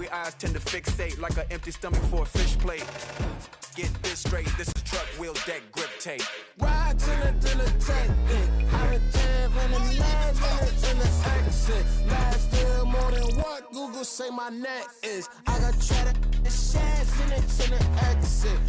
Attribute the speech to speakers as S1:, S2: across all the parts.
S1: Hungry eyes tend to fixate like an empty stomach for a fish plate. Get this straight, this is truck wheels, deck grip tape.
S2: Ride till the tech it. I return from the last minute in the exit. Last year more than what Google say my net is. I got cheddar, the shares in it to the exit.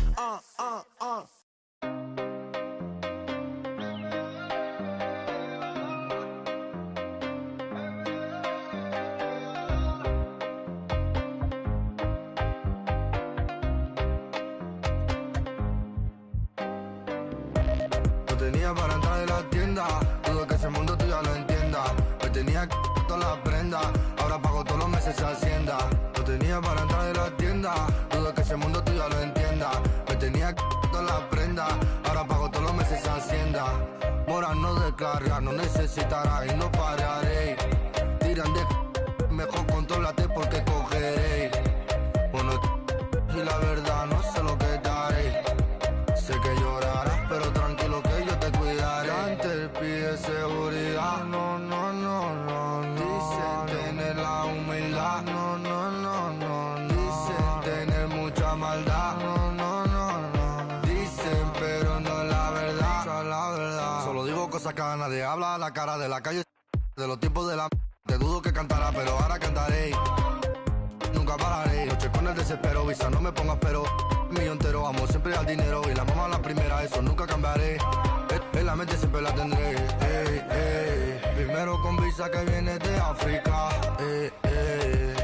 S3: Tenía para entrar de la tienda, dudo que ese mundo tú ya lo entiendas. Me tenía que todas las prendas, ahora pago todos los meses se hacienda. Lo tenía para entrar de la tienda, dudo que ese mundo tú ya lo entiendas. Me tenía que todas las prendas, ahora pago todos los meses se hacienda. Mora no descarga, no necesitará y no pararé. Tiran de mejor contrólate porque cogeré. Bueno, y la verdad no sé lo que daré. Sé que llorarás, pero tranquilo que yo te cuidaré. Antes pide seguridad, no. Dicen tener la humildad, no. Dicen tener mucha maldad, no. Dicen, pero no es la verdad, esa es la verdad. Solo digo cosas que nadie habla, la cara de la calle, de los tiempos de la te dudo que cantará, pero ahora cantaré. Nunca pararé, noche con el desespero, visa no me pongas pero. Millón entero, amo siempre al dinero y la mamá la primera, eso nunca cambiaré. En la mente siempre la tendré. Primero con visa que viene de África.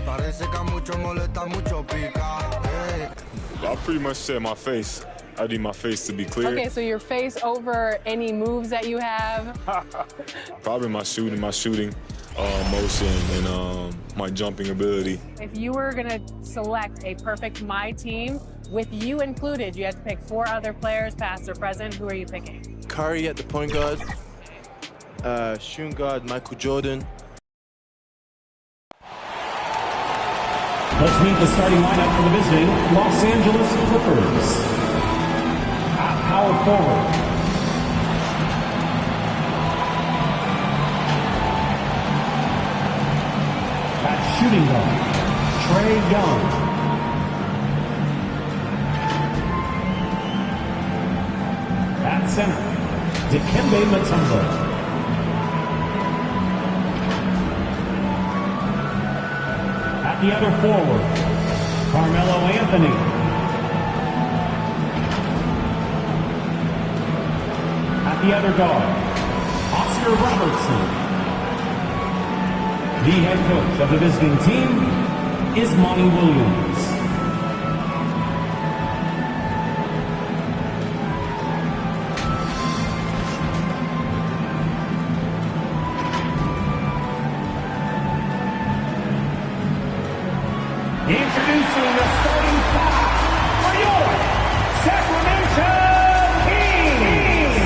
S3: Parece que a muchos molesta, mucho pica.
S4: I pretty much set my face. I need my face to be clear.
S5: Okay, so your face over any moves that you have?
S4: Probably my shooting motion and my jumping ability.
S5: If you were going to select a perfect My Team, with you included, you had to pick 4 other players, past or present. Who are you picking?
S6: Curry at the point guard, shooting guard Michael Jordan.
S7: Let's meet the starting lineup for the visiting Los Angeles Clippers. At power forward, at shooting guard, Trae Young. At center, Dikembe Mutombo. At the other forward, Carmelo Anthony. At the other guard, Oscar Robertson. The head coach of the visiting team is Monty Williams. Introducing the starting 5 for your Sacramento Kings.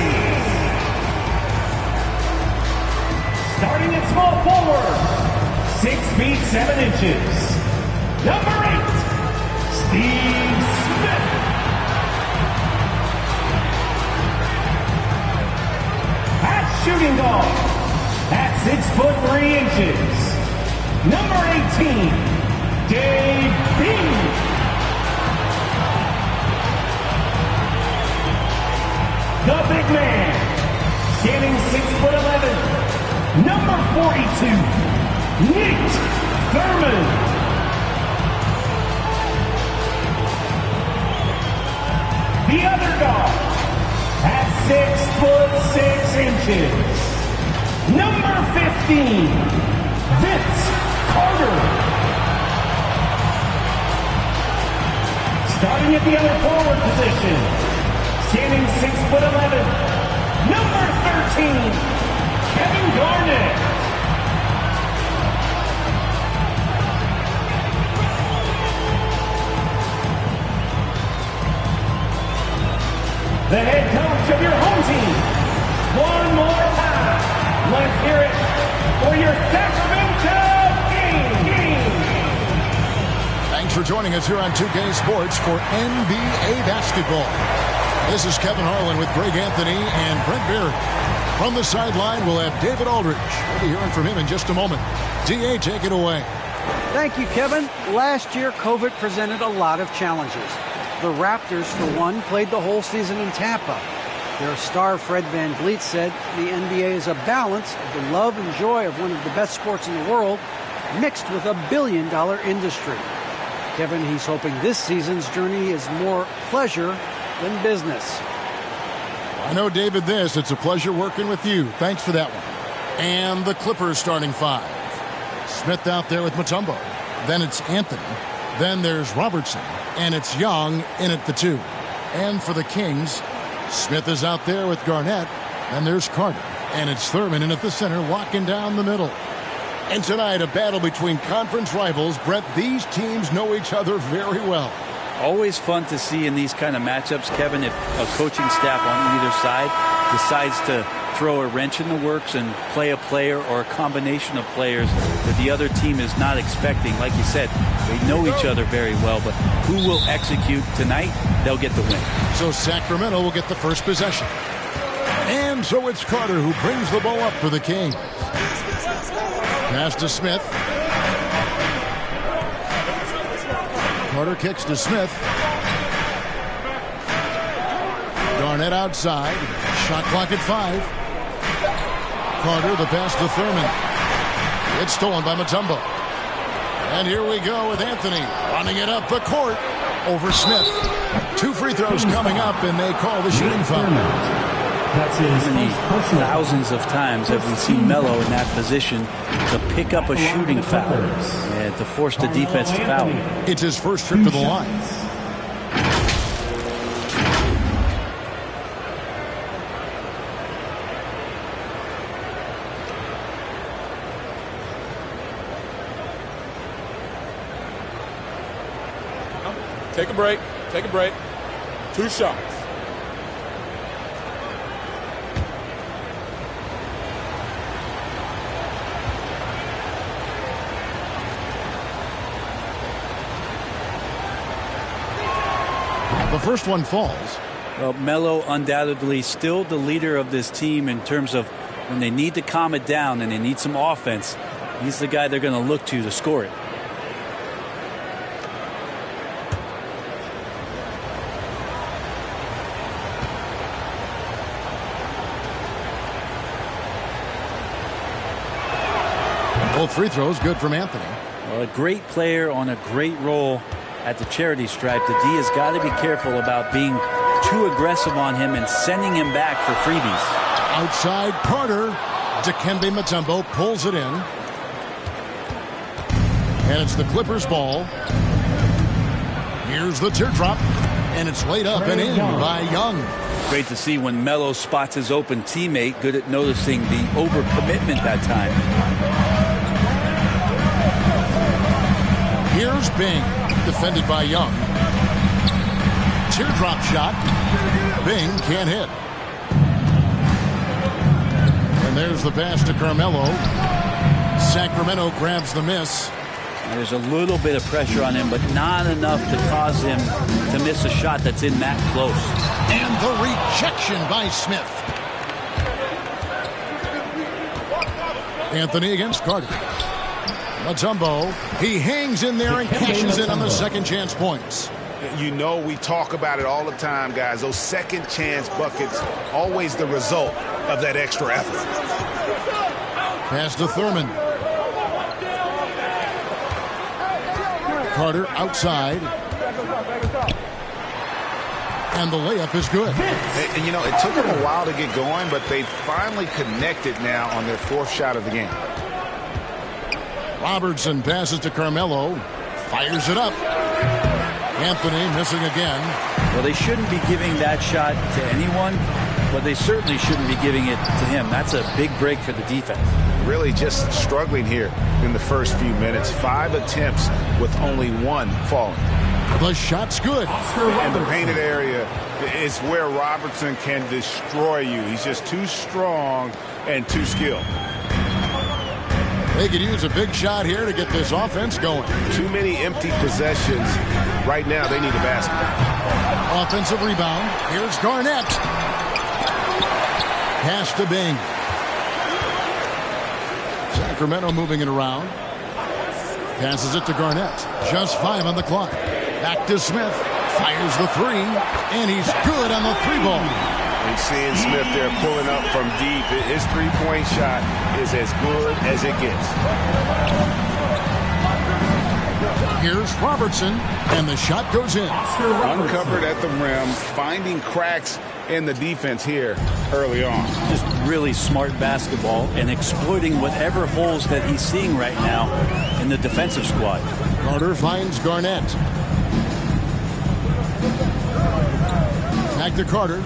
S7: Starting at small forward, 6 feet 7 inches. Number 8, Steve Smith. At shooting guard, at 6 foot 3 inches. Number 18, Dave Bean. The big man, standing 6'11", number 42, Nate Thurman. The other guard, at 6'6" number 15, Vince Carter. Starting at the other forward position, standing 6'11", number 13, Kevin Garnett. The head coach of your home team. One more time. Let's hear it for your Sacramento Kings.
S8: Thanks for joining us here on 2K Sports for NBA basketball. This is Kevin Harlan with Greg Anthony and Brent Berry. From the sideline, we'll have David Aldridge. We'll be hearing from him in just a moment. DA, take it away.
S9: Thank you, Kevin. Last year, COVID presented a lot of challenges. The Raptors, for one, played the whole season in Tampa. Their star, Fred VanVleet, said the NBA is a balance of the love and joy of one of the best sports in the world mixed with a billion-dollar industry. Kevin, he's hoping this season's journey is more pleasure than business.
S8: I know, David, it's a pleasure working with you. Thanks for that one. And the Clippers starting five. Smith out there with Mutombo. Then it's Anthony. Then there's Robertson. And it's Young in at the 2. And for the Kings, Smith is out there with Garnett. And there's Carter. And it's Thurman in at the center, walking down the middle. And tonight, a battle between conference rivals. Brett, these teams know each other very well.
S10: Always fun to see in these kind of matchups, Kevin, if a coaching staff on either side decides to throw a wrench in the works and play a player or a combination of players that the other team is not expecting. Like you said, they know each other very well, but who will execute tonight, they'll get the win.
S8: So Sacramento will get the first possession. And so it's Carter who brings the ball up for the Kings. Pass to Smith. Carter kicks to Smith. Garnett outside. Shot clock at 5. Carter, the pass to Thurman. It's stolen by Mutombo. And here we go with Anthony running it up the court over Smith. 2 free throws coming up, and they call the shooting foul.
S10: That's thousands of times have we seen Melo in that position to pick up a shooting foul and to force the defense to foul.
S8: It's his first trip to the line.
S4: Take a break. Take a break. 2 shots.
S8: The first one falls.
S10: Well, Melo undoubtedly still the leader of this team in terms of when they need to calm it down and they need some offense. He's the guy they're going to look to score it.
S8: Both free throws good from Anthony.
S10: Well, a great player on a great role at the charity stripe. The D has got to be careful about being too aggressive on him and sending him back for freebies.
S8: Outside Carter. Dikembe Mutombo pulls it in. And it's the Clippers ball. Here's the teardrop. And it's laid up and in by Young.
S10: Great to see when Melo spots his open teammate. Good at noticing the overcommitment that time.
S8: Here's Bing, defended by Young. Teardrop shot. Bing can't hit. And there's the pass to Carmelo. Sacramento grabs the miss.
S10: There's a little bit of pressure on him, but not enough to cause him to miss a shot that's in that close.
S8: And the rejection by Smith. Anthony against Carter. Mutombo, he hangs in there and cashes in on the second chance points.
S11: You know, we talk about it all the time, guys. Those second chance buckets, always the result of that extra effort.
S8: Pass to Thurman. Carter outside. And the layup is good.
S11: And you know, it took them a while to get going, but they finally connected now on their 4th shot of the game.
S8: Robertson passes to Carmelo. Fires it up. Anthony missing again.
S10: Well, they shouldn't be giving that shot to anyone, but they certainly shouldn't be giving it to him. That's a big break for the defense.
S11: Really just struggling here in the first few minutes. 5 attempts with only 1 falling.
S8: The shot's good.
S11: And the painted area is where Robertson can destroy you. He's just too strong and too skilled.
S8: They could use a big shot here to get this offense going.
S11: Too many empty possessions. Right now, they need a basket.
S8: Offensive rebound. Here's Garnett. Pass to Bing. Sacramento moving it around. Passes it to Garnett. Just 5 on the clock. Back to Smith. Fires the 3. And he's good on the 3 ball.
S11: And seeing Smith there pulling up from deep. His three-point shot is as good as it gets.
S8: Here's Robertson, and the shot goes in.
S11: Uncovered at the rim, finding cracks in the defense here early on.
S10: Just really smart basketball and exploiting whatever holes that he's seeing right now in the defensive squad.
S8: Carter finds Garnett. Back to Carter.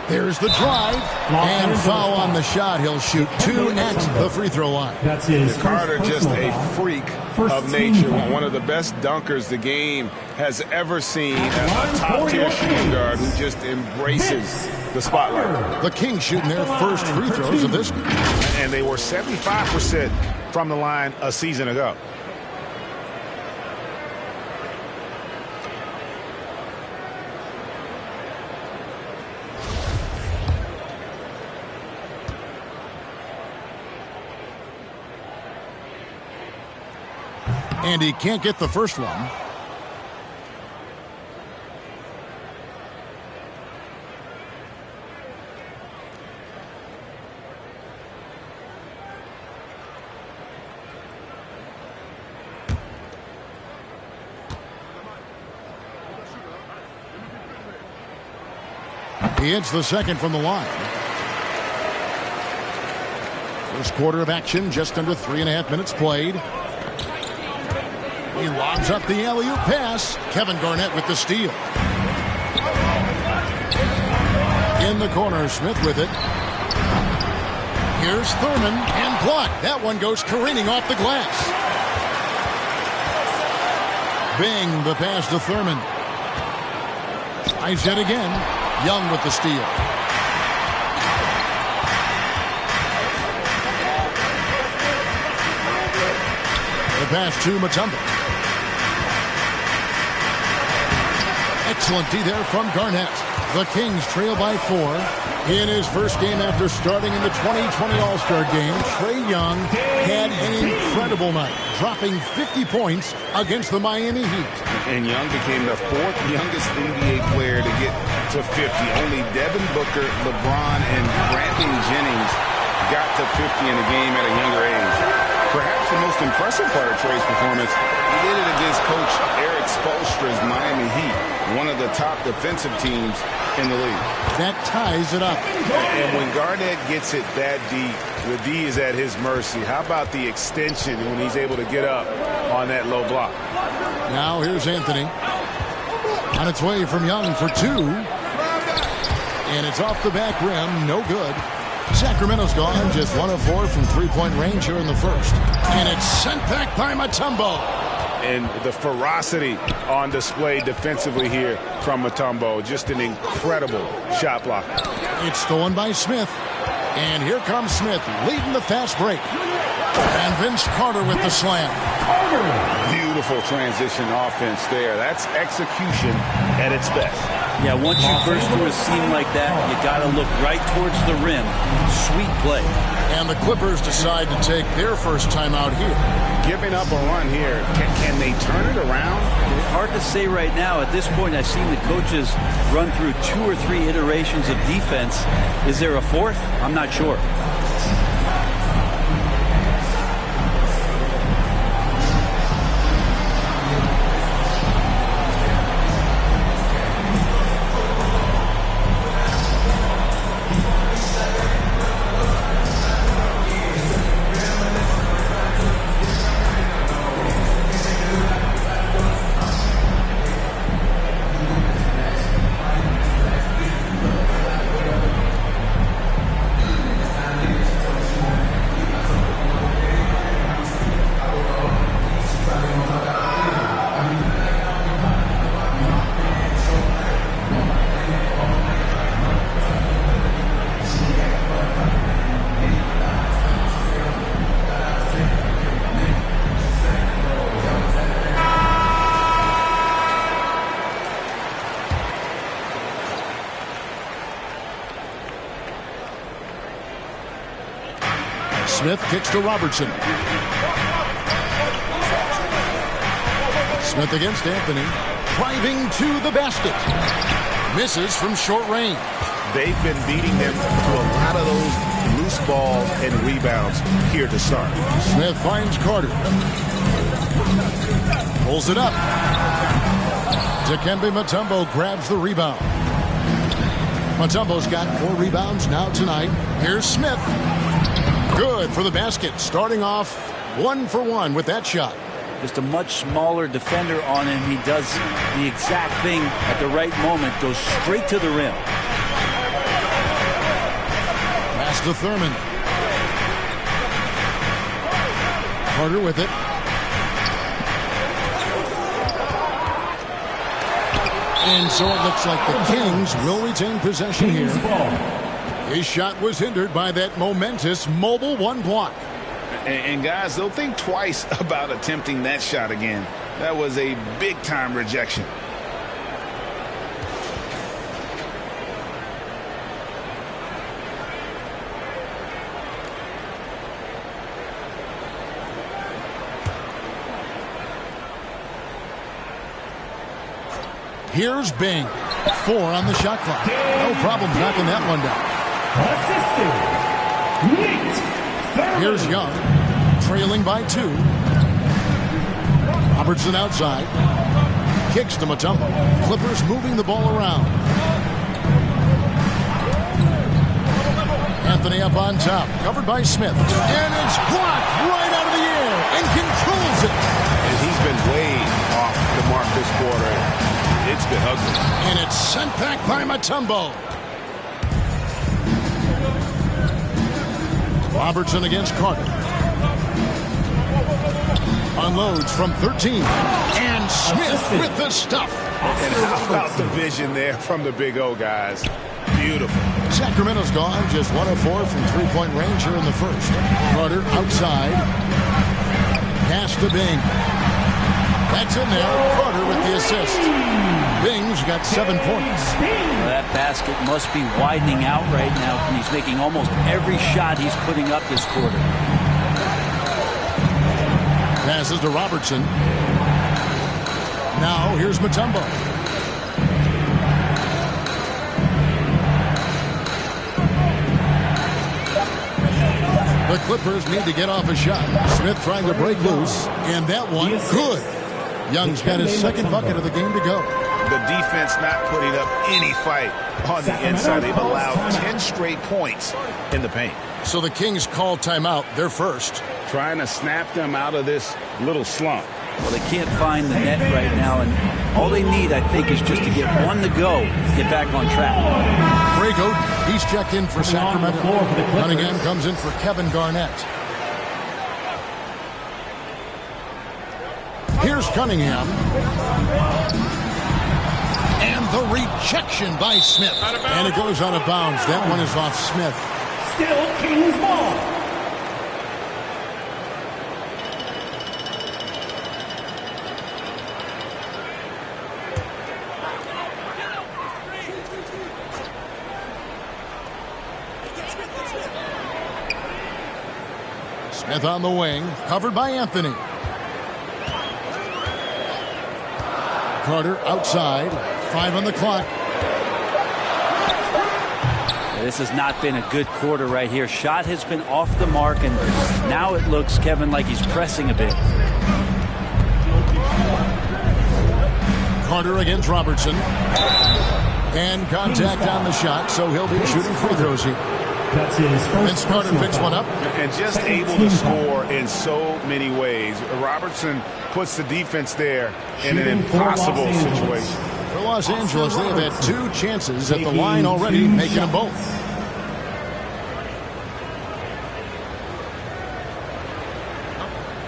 S8: There's the drive, and foul on the shot. He'll shoot 2 at the free throw line.
S7: That's his
S11: Carter, just a freak of nature. One of the best dunkers the game has ever seen. A top-tier shooting guard who just embraces the spotlight.
S8: The Kings shooting their first free throws of this game.
S11: And they were 75% from the line a season ago.
S8: And he can't get the first one. He hits the second from the line. First quarter of action, just under 3.5 minutes played. He lobs up the alley-oop pass. Kevin Garnett with the steal. In the corner, Smith with it. Here's Thurman, and blocked. That one goes careening off the glass. Bing, the pass to Thurman. Tries it again. Young with the steal. The pass to Mutombo. Excellent D there from Garnett. The Kings trail by 4. In his first game after starting in the 2020 All-Star Game, Trae Young had an incredible night, dropping 50 points against the Miami Heat.
S11: And Young became the 4th youngest NBA player to get to 50. Only Devin Booker, LeBron, and Brandon Jennings got to 50 in a game at a younger age. Perhaps the most impressive part of Trae's performance, he did it against Coach Eric Spoelstra's Miami Heat, one of the top defensive teams in the league.
S8: That ties it up.
S11: And when Garnett gets it that deep, the D is at his mercy. How about the extension when he's able to get up on that low block?
S8: Now here's Anthony. On its way from Young for 2. And it's off the back rim. No good. Sacramento's gone. Just 1 of 4 from three-point range here in the first. And it's sent back by Mutombo.
S11: And the ferocity on display defensively here from Mutombo. Just an incredible shot block.
S8: It's stolen by Smith. And here comes Smith leading the fast break. And Vince Carter with the slam.
S11: Beautiful transition offense there. That's execution at its best.
S10: Yeah, once you burst through a seam like that, you got to look right towards the rim. Sweet play.
S8: And the Clippers decide to take their first time out here.
S11: Giving up a run here. Can they turn it around?
S10: It's hard to say right now. At this point, I've seen the coaches run through 2 or 3 iterations of defense. Is there a 4th? I'm not sure.
S8: Smith kicks to Robertson. Smith against Anthony. Driving to the basket. Misses from short range.
S11: They've been beating them to a lot of those loose balls and rebounds here to start.
S8: Smith finds Carter. Pulls it up. Dikembe Mutombo grabs the rebound. Mutombo's got 4 rebounds now tonight. Here's Smith. Good for the basket. Starting off 1 for 1 with that shot.
S10: Just a much smaller defender on him. He does the exact thing at the right moment. Goes straight to the rim.
S8: Pass to Thurman. Carter with it. And so it looks like the Kings will retain possession here. His shot was hindered by that momentous mobile 1 block.
S11: And guys, they'll think twice about attempting that shot again. That was a big-time rejection.
S8: Here's Bing. 4 on the shot clock. No problem knocking that one down. Here's Young. Trailing by 2. Robertson outside. Kicks to Mutombo. Clippers moving the ball around. Anthony up on top. Covered by Smith. And it's blocked right out of the air. And controls it.
S11: And he's been way off the mark this quarter. It's been ugly.
S8: And it's sent back by Mutombo. Robertson against Carter. Unloads from 13. And Smith with the stuff.
S11: And how about the vision there from the Big O, guys? Beautiful.
S8: Sacramento's gone. Just 1 of 4 from 3-point range here in the first. Carter outside. Pass to Bing. That's in there. Carter with the assist. Bing's got 7 points.
S10: Well, that basket must be widening out right now. And he's making almost every shot he's putting up this quarter.
S8: Passes to Robertson. Now here's Mutombo. The Clippers need to get off a shot. Smith trying to break loose. And that one, good. Young's got his 2nd bucket of the game to go.
S11: The defense not putting up any fight on the inside. They've allowed 10 straight points in the paint.
S8: So the Kings call timeout. They're first.
S11: Trying to snap them out of this little slump.
S10: Well, they can't find the net right now, and all they need, I think, is just to get 1 to go, get back on track.
S8: Brago, he's checked in for Sacramento. Cunningham comes in for Kevin Garnett. Here's Cunningham. And the rejection by Smith. And it goes out of bounds. That one is off Smith.
S7: Still Kings ball.
S8: Smith on the wing, covered by Anthony. Carter outside, 5 on the clock.
S10: This has not been a good quarter right here. Shot has been off the mark, and now it looks, Kevin, like he's pressing a bit.
S8: Carter against Robertson. And contact on the shot, so he'll be shooting free throws here.
S7: That's his first.
S8: Vince Carter picks one up.
S11: And just able to score in so many ways. Robertson puts the defense there in an impossible situation.
S8: For Los Angeles, they have had 2 chances at the line already, making them both.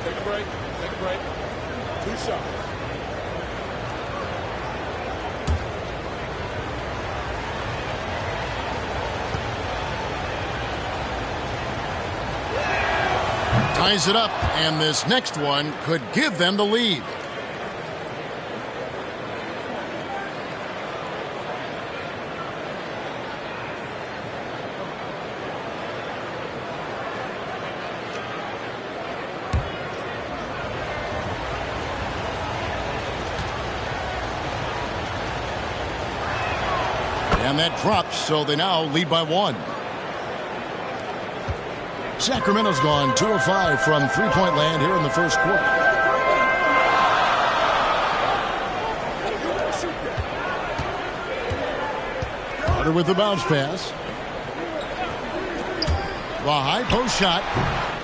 S4: Take a break. Take a break. 2 shots.
S8: Ties it up, and this next one could give them the lead. And that drops, so they now lead by 1. Sacramento's gone 2 of 5 from three-point land here in the first quarter. Carter with the bounce pass. The high post shot.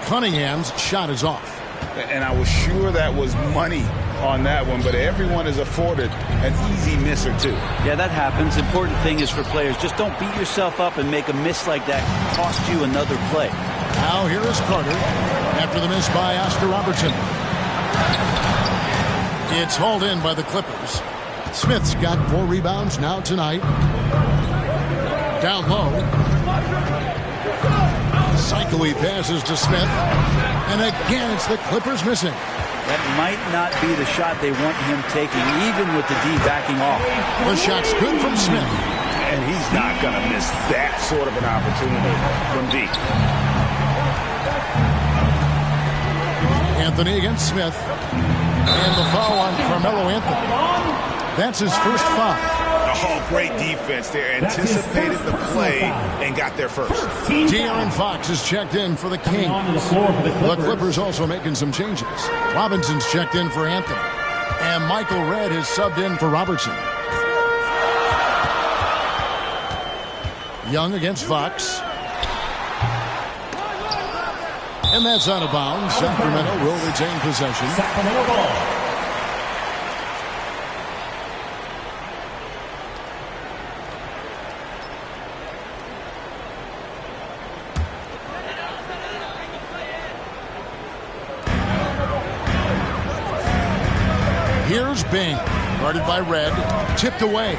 S8: Cunningham's shot is off.
S11: And I was sure that was money on that one, but everyone is afforded an easy miss or two.
S10: Yeah, that happens. Important thing is for players, just don't beat yourself up and make a miss like that cost you another play.
S8: Now here is Carter after the miss by Oscar Robertson. It's hauled in by the Clippers. Smith's got 4 rebounds now tonight. Down low. Cycling passes to Smith. And again, it's the Clippers missing.
S10: That might not be the shot they want him taking, even with the D backing off.
S8: The shot's good from Smith.
S11: And he's not going to miss that sort of an opportunity from D.
S8: Anthony against Smith. And the foul on Carmelo Anthony. That's his first foul.
S11: Oh, great defense there. Anticipated the play and got there first.
S8: De'Aaron Fox is checked in for the Kings. The Clippers also making some changes. Robinson's checked in for Anthony. And Michael Redd is subbed in for Robertson. Young against Fox. And that's out of bounds. Sacramento will retain possession.
S7: Sacramento ball.
S8: Here's Bing, guarded by Redd, tipped away.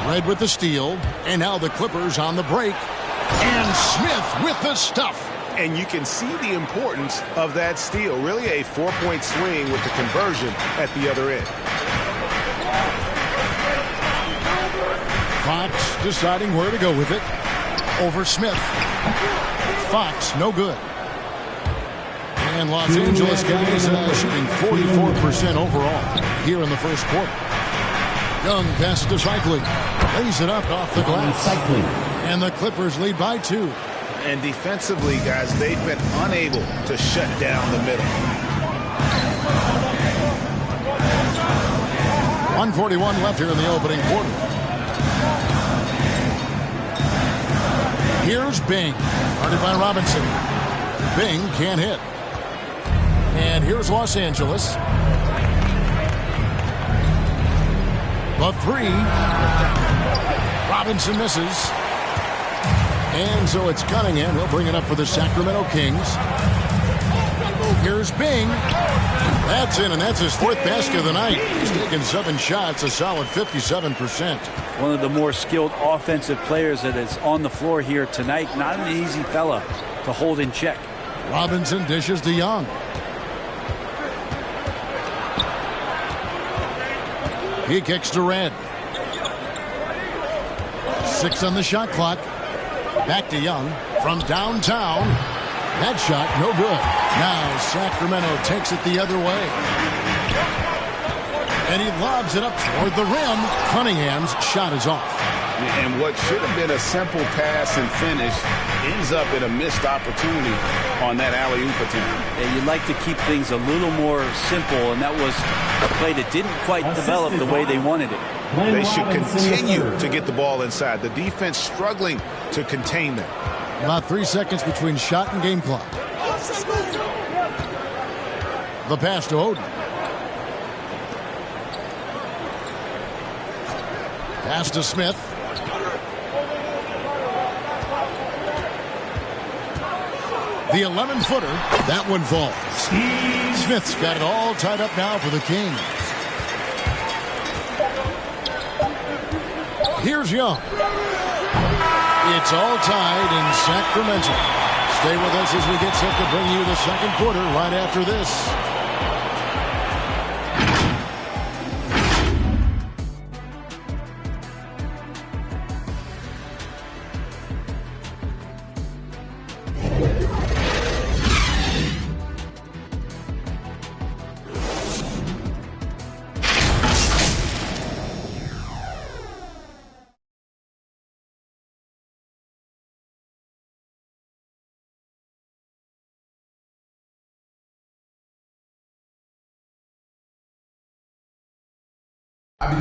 S8: Redd with the steal, and now the Clippers on the break. And Smith with the stuff.
S11: And you can see the importance of that steal. Really a 4-point swing with the conversion at the other end.
S8: Fox deciding where to go with it. Over Smith. Fox, no good. And Los Angeles guys shooting 44% overall here in the first quarter. Young passes to Cycling. Lays it up off the glass. And the Clippers lead by 2.
S11: And defensively, guys, they've been unable to shut down the middle.
S8: 1:41 left here in the opening quarter. Here's Bing, guarded by Robinson. Bing can't hit. And here's Los Angeles. The 3. Robinson misses. And so it's Cunningham. He'll bring it up for the Sacramento Kings. Here's Bing. That's in, and that's his 4th basket of the night. He's taken 7 shots, a solid 57%.
S10: One of the more skilled offensive players that is on the floor here tonight. Not an easy fella to hold in check.
S8: Robinson dishes to Young. He kicks to Redd. 6 on the shot clock. Back to Young from downtown. That shot, no good. Now Sacramento takes it the other way. And he lobs it up toward the rim. Cunningham's shot is off.
S11: And what should have been a simple pass and finish ends up in a missed opportunity on that alley-oop attempt.
S10: Yeah, you'd like to keep things a little more simple, and that was a play that didn't quite develop the way they wanted it.
S11: They should continue to get the ball inside. The defense struggling to contain them.
S8: About 3 seconds between shot and game clock. The pass to Oden. Pass to Smith. The 11-footer. That one falls. Smith's got it all tied up now for the Kings. Here's Young. It's all tied in Sacramento. Stay with us as we get set to bring you the second quarter right after this. And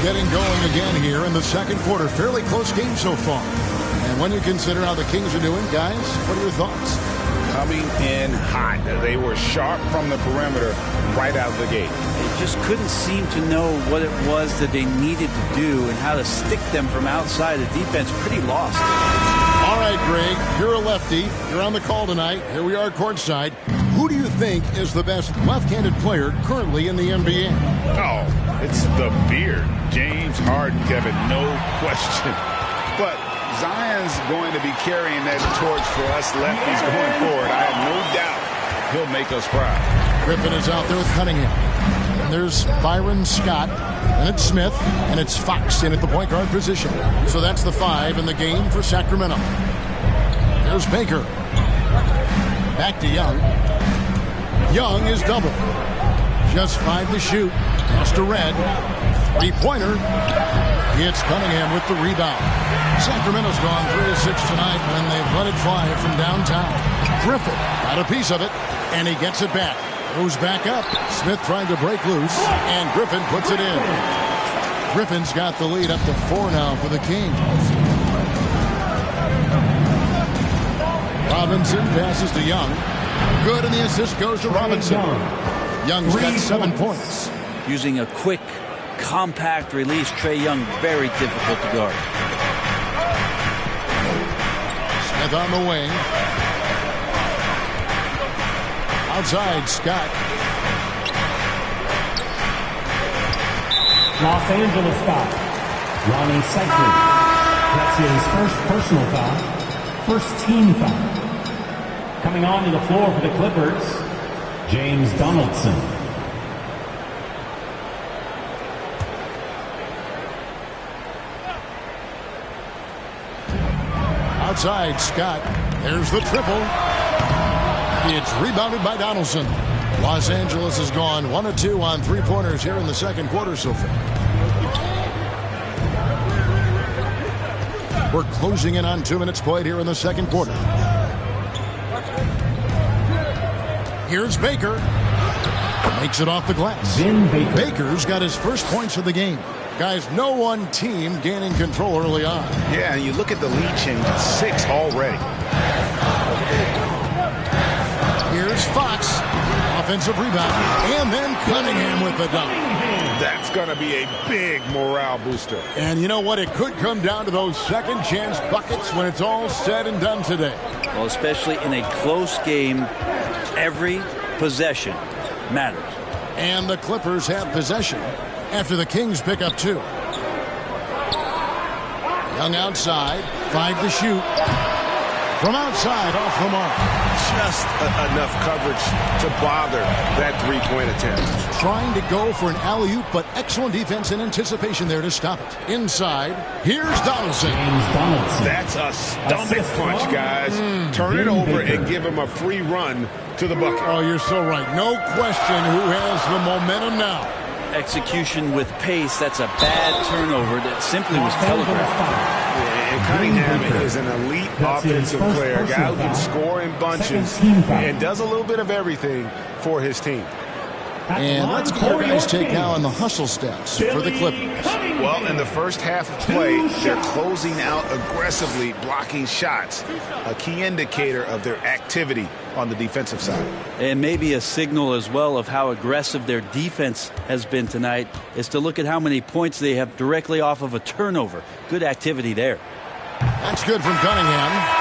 S8: getting going again here in the second quarter. Fairly close game so far. And when you consider how the Kings are doing, guys, what are your thoughts?
S11: Coming in hot. They were sharp from the perimeter right out of the gate.
S10: They just couldn't seem to know what it was that they needed to do and how to stick them from outside. The defense pretty lost.
S8: All right, Greg, you're a lefty. You're on the call tonight. Here we are courtside. Who do you think is the best left-handed player currently in the NBA?
S11: Oh, it's the beard. James Harden, Kevin, no question. But Zion's going to be carrying that torch for us lefties going forward. I have no doubt he'll make us proud.
S8: Griffin is out there with Cunningham. And there's Byron Scott. And it's Smith. And it's Fox in at the point guard position. So that's the 5 in the game for Sacramento. There's Baker. Back to Young. Young is double. Just 5 to shoot. Pass to Red. Three-pointer. It's Cunningham with the rebound. Sacramento's gone 3 of 6 tonight when they've let it fly from downtown. Griffin got a piece of it, and he gets it back. Goes back up. Smith trying to break loose, and Griffin puts it in. Griffin's got the lead up to 4 now for the Kings. Robinson passes to Young. Good, and the assist goes to Robinson. Young's got 7 points.
S10: Using a quick, compact release, Trae Young, very difficult to guard.
S8: Smith on the wing. Outside, Scott.
S7: Los Angeles foul. Ronnie Cycling. That's his first personal foul. First team foul. Coming onto the floor for the Clippers, James Donaldson.
S8: Outside, Scott. There's the triple. It's rebounded by Donaldson. Los Angeles has gone 1 of 2 on three-pointers here in the second quarter so far. We're closing in on 2 minutes played here in the second quarter. Here's Baker. Makes it off the glass. Baker's got his first points of the game. Guys, no one team gaining control early on.
S11: Yeah, and you look at the lead change, 6 already.
S8: Here's Fox. Offensive rebound. And then Cunningham with the dunk.
S11: That's going to be a big morale booster.
S8: And you know what? It could come down to those second chance buckets when it's all said and done today.
S10: Well, especially in a close game, every possession matters.
S8: And the Clippers have possession after the Kings pick up 2. Young outside, 5 to shoot. From outside, off the mark.
S11: Just enough coverage to bother that three-point attempt.
S8: Trying to go for an alley-oop, but excellent defense and anticipation there to stop it. Inside, here's Donaldson.
S11: That's a stomach punch, guys. Turn it over and give him a free run to the bucket.
S8: Oh, you're so right. No question who has the momentum now.
S10: Execution with pace, that's a bad turnover that simply was telegraphed.
S11: And Cunningham is an elite offensive player, a guy who can score in bunches and does a little bit of everything for his team.
S8: And let's get our guys take now on the hustle stats for the Clippers.
S11: Well, in the first half of play, they're closing out aggressively, blocking shots, a key indicator of their activity on the defensive side.
S10: And maybe a signal as well of how aggressive their defense has been tonight is to look at how many points they have directly off of a turnover. Good activity there.
S8: That's good from Cunningham.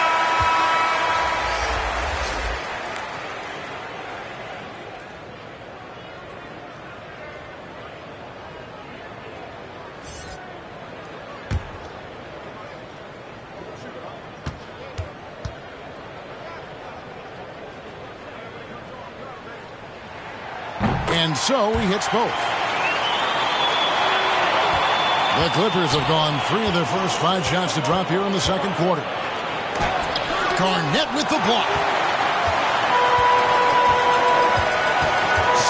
S8: And so he hits both. The Clippers have gone 3 of their first 5 shots to drop here in the second quarter. Garnett with the block.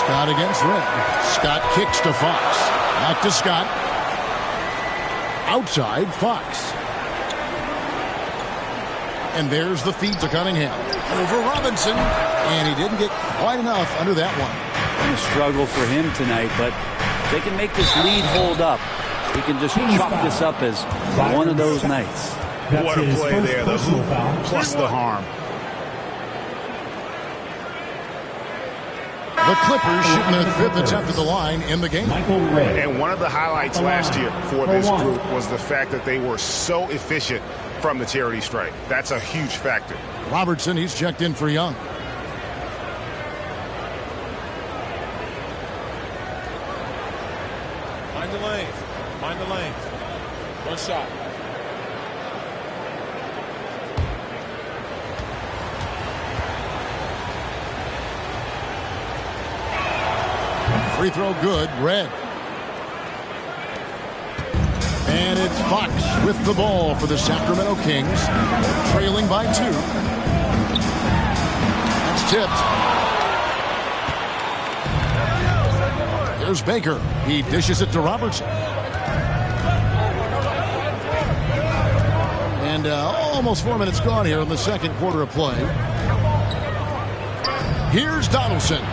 S8: Scott against Red. Scott kicks to Fox. Back to Scott. Outside, Fox. And there's the feed to Cunningham. Over Robinson. And he didn't get quite enough under that one.
S10: A struggle for him tonight, but if they can make this lead hold up, he can just chalk this up as one of those nights.
S11: What a play there, the hoop plus the harm.
S8: The Clippers shooting their 5th attempt at the line in the game.
S11: And one of the highlights last year for this group was the fact that they were so efficient from the charity stripe. That's a huge factor.
S8: Robertson, he's checked in for Young.
S12: Mind the lane. Mind the lane. One shot.
S8: Free throw good, Red. And it's Fox with the ball for the Sacramento Kings, trailing by 2. That's tipped. Here's Baker. He dishes it to Robertson. And almost 4 minutes gone here in the second quarter of play. Here's Donaldson.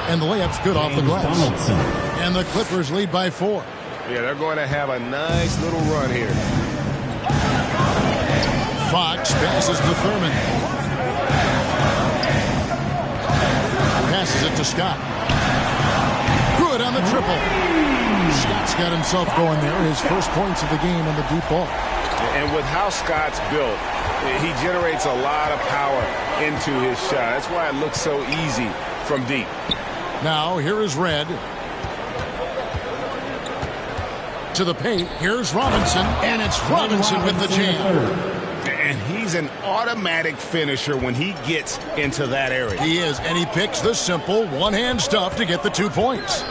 S8: And the layup's good off the glass. Donaldson. And the Clippers lead by 4.
S11: Yeah, they're going to have a nice little run here.
S8: Fox passes to Thurman. Passes it to Scott. Good on the triple. Scott's got himself going there. His first points of the game on the deep ball.
S11: And with how Scott's built, he generates a lot of power into his shot. That's why it looks so easy from deep.
S8: Now, here is Red. To the paint. Here's Robinson. And it's Robinson with the jam.
S11: And he's an automatic finisher when he gets into that area.
S8: He is. And he picks the simple one-hand stuff to get the 2 points.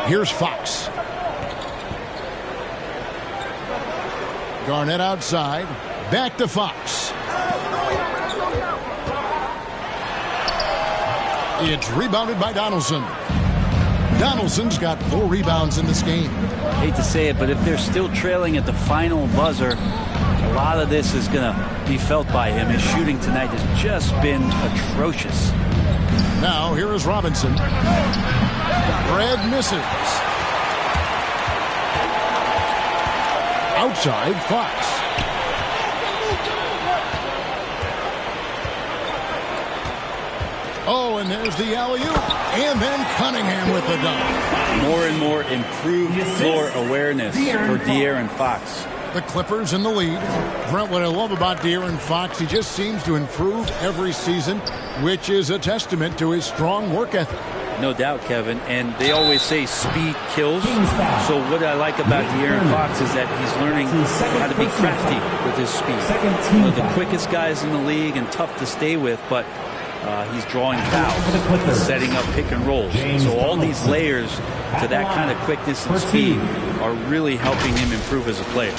S8: Here's Fox. Garnett outside. Back to Fox. It's rebounded by Donaldson. Donaldson's got 4 rebounds in this game.
S10: Hate to say it, but if they're still trailing at the final buzzer, a lot of this is going to be felt by him. His shooting tonight has just been atrocious.
S8: Now, here is Robinson. Red misses. Outside, Fox. Oh, and there's the alley-oop. And then Cunningham with the dunk.
S10: More and more improved floor awareness for De'Aaron Fox.
S8: The Clippers in the lead. Brent, what I love about De'Aaron Fox, he just seems to improve every season, which is a testament to his strong work ethic.
S10: No doubt, Kevin. And they always say speed kills. So what I like about De'Aaron Fox is that he's learning how to be crafty with his speed. One of the quickest guys in the league and tough to stay with, but he's drawing fouls, setting up pick and rolls. So all these layers to that kind of quickness and speed are really helping him improve as a player.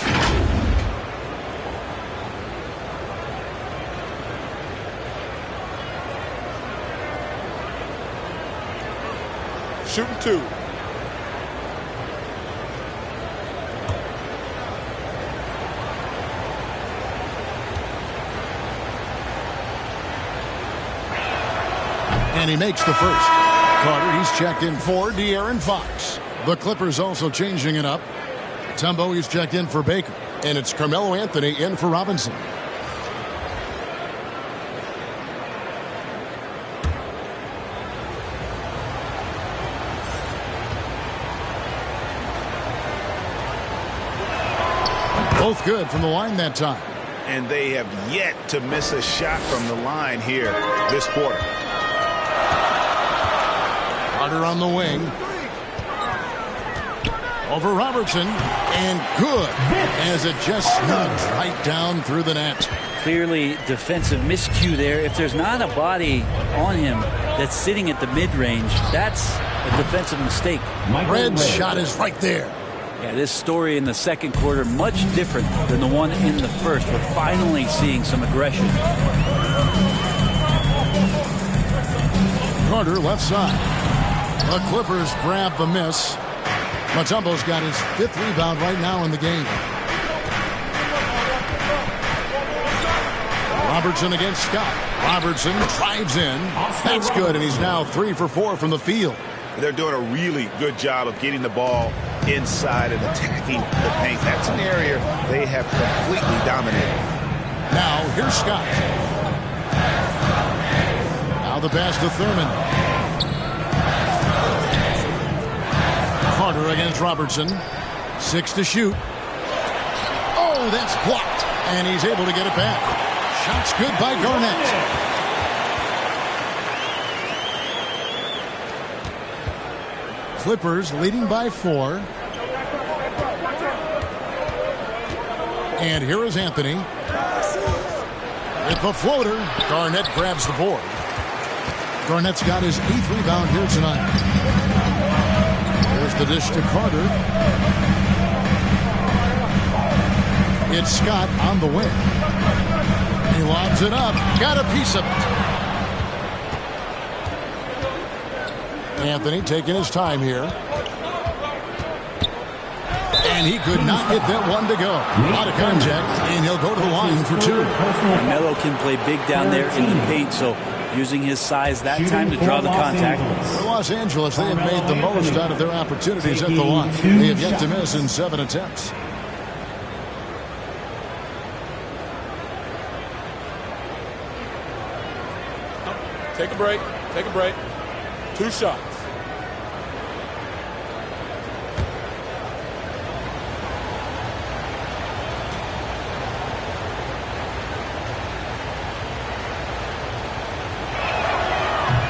S12: Shooting 2.
S8: And he makes the first. Carter, he's checked in for De'Aaron Fox. The Clippers also changing it up. Tumbo, he's checked in for Baker. And it's Carmelo Anthony in for Robinson. Both good from the line that time.
S11: And they have yet to miss a shot from the line here this quarter.
S8: Carter on the wing. Over Robertson. And good. As it just snugs right down through the net.
S10: Clearly defensive miscue there. If there's not a body on him that's sitting at the mid-range, that's a defensive mistake.
S8: Red's shot is right there.
S10: Yeah, this story in the second quarter much different than the one in the first. We're finally seeing some aggression.
S8: Carter left side. The Clippers grab the miss. Mutombo's got his 5th rebound right now in the game. Robertson against Scott. Robertson drives in. That's good, and he's now 3 for 4 from the field.
S11: They're doing a really good job of getting the ball inside and attacking the paint. That's an area they have completely dominated.
S8: Now, here's Scott. Now the pass to Thurman. Carter against Robertson. 6 to shoot. Oh, that's blocked. And he's able to get it back. Shot's good by Garnett. Clippers leading by 4. And here is Anthony. With the floater, Garnett grabs the board. Garnett's got his 8th rebound here tonight. There's the dish to Carter. It's Scott on the wing. He lobs it up. Got a piece of it. Anthony taking his time here. And he could not get that one to go. A lot of contact, and he'll go to the line for 2.
S10: Melo can play big down there in the paint, so using his size that time to draw the contact.
S8: For Los Angeles, they have made the most out of their opportunities at the line. They have yet to miss in 7 attempts.
S12: Take a break. Take a break. 2 shots.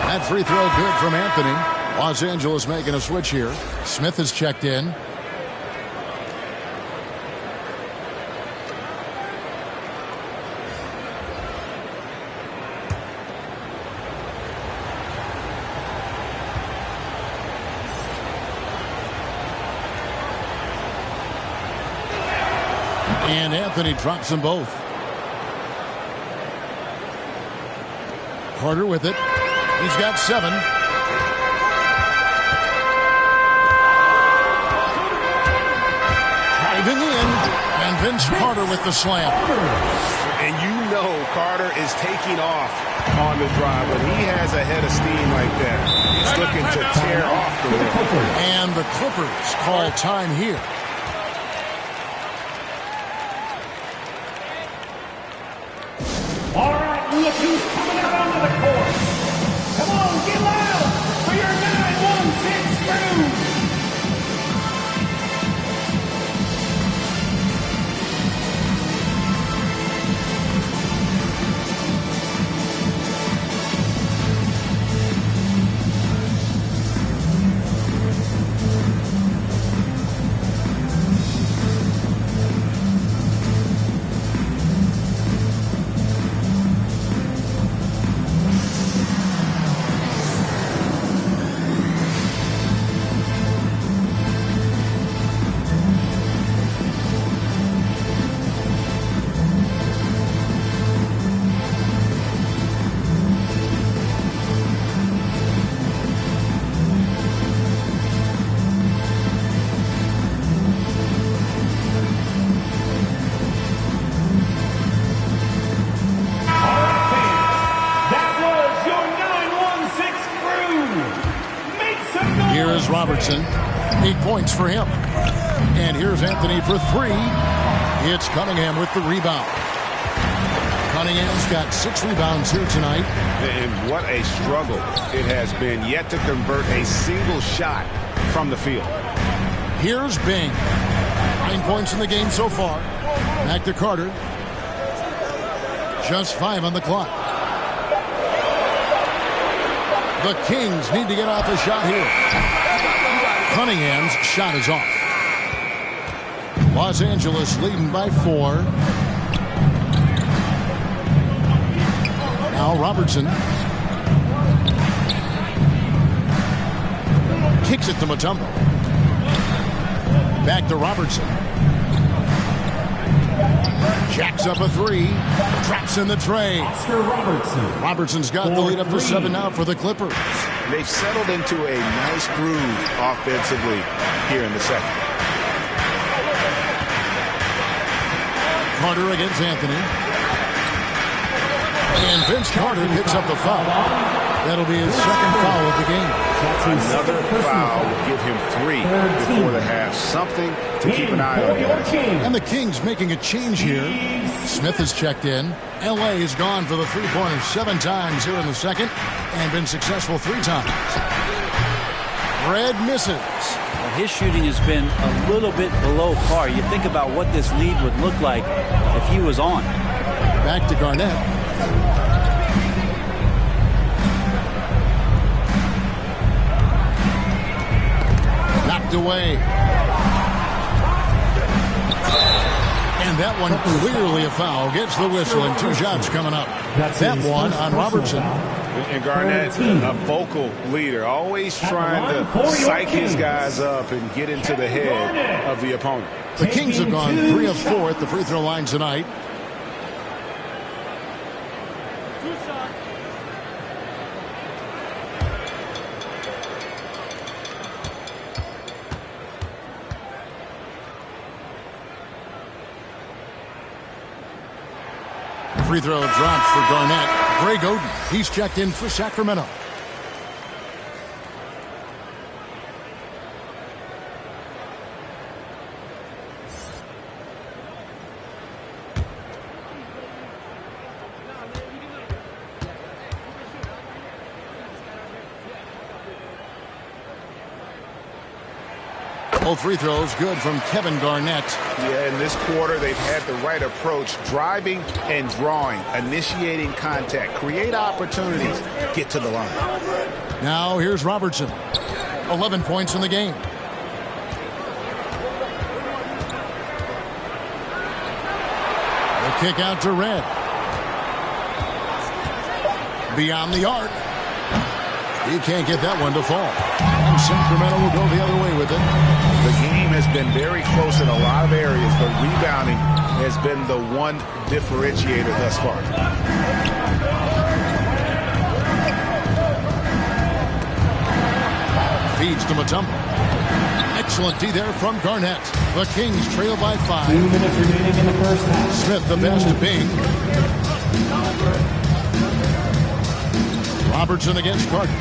S8: That free throw good from Anthony. Los Angeles making a switch here. Smith has checked in. And Anthony drops them both. Carter with it. He's got 7. Driving in. And Vince Carter with the slam.
S11: And you know Carter is taking off on the drive. When he has a head of steam like that, he's looking to tear off the rim.
S8: And the Clippers call time here.
S7: All right, look who's coming out onto the court. Come on, get loud for your 916 crew.
S8: Robertson, 8 points for him. And here's Anthony for 3. It's Cunningham with the rebound. Cunningham's got 6 rebounds here tonight.
S11: And what a struggle it has been yet to convert a single shot from the field.
S8: Here's Bing. 9 points in the game so far. Back to Carter. Just 5 on the clock. The Kings need to get off a shot here. Cunningham's shot is off. Los Angeles leading by 4. Now Robertson. Kicks it to Mutombo. Back to Robertson. Jacks up a 3. Traps in the tray.
S7: Oscar Robertson.
S8: Robertson's got the lead up to 7 now for the Clippers.
S11: They've settled into a nice groove offensively here in the second.
S8: Carter against Anthony. And Vince Carter picks up the foul. That'll be his second foul of the game.
S11: Another foul will give him 3 before the half. Something to keep an eye on, guys.
S8: And the Kings making a change here. Smith has checked in. L.A. has gone for the three-pointer 7 times here in the second and been successful 3 times. Red misses.
S10: Well, his shooting has been a little bit below par. You think about what this lead would look like if he was on.
S8: Back to Garnett. Knocked away. And that one clearly a foul. Gets the whistle and 2 shots coming up. That one on Robertson.
S11: And Garnett, a vocal leader, always trying to psych his guys up and get into the head of the opponent.
S8: The Kings have gone 3 of 4 at the free throw line tonight. Free throw dropped for Garnett. Greg Oden, he's checked in for Sacramento. Both free throws good from Kevin Garnett.
S11: Yeah, in this quarter, they've had the right approach, driving and drawing, initiating contact, create opportunities, get to the line.
S8: Now here's Robertson. 11 points in the game. The kick out to Red. Beyond the arc. He can't get that one to fall. And Sacramento will go the other way with it.
S11: The game has been very close in a lot of areas, but rebounding has been the one differentiator thus far.
S8: Feeds to Mutombo. Excellent D there from Garnett. The Kings trail by 5.
S7: 2 minutes remaining in the first half.
S8: Smith the pass to Bing. Robertson against Carter.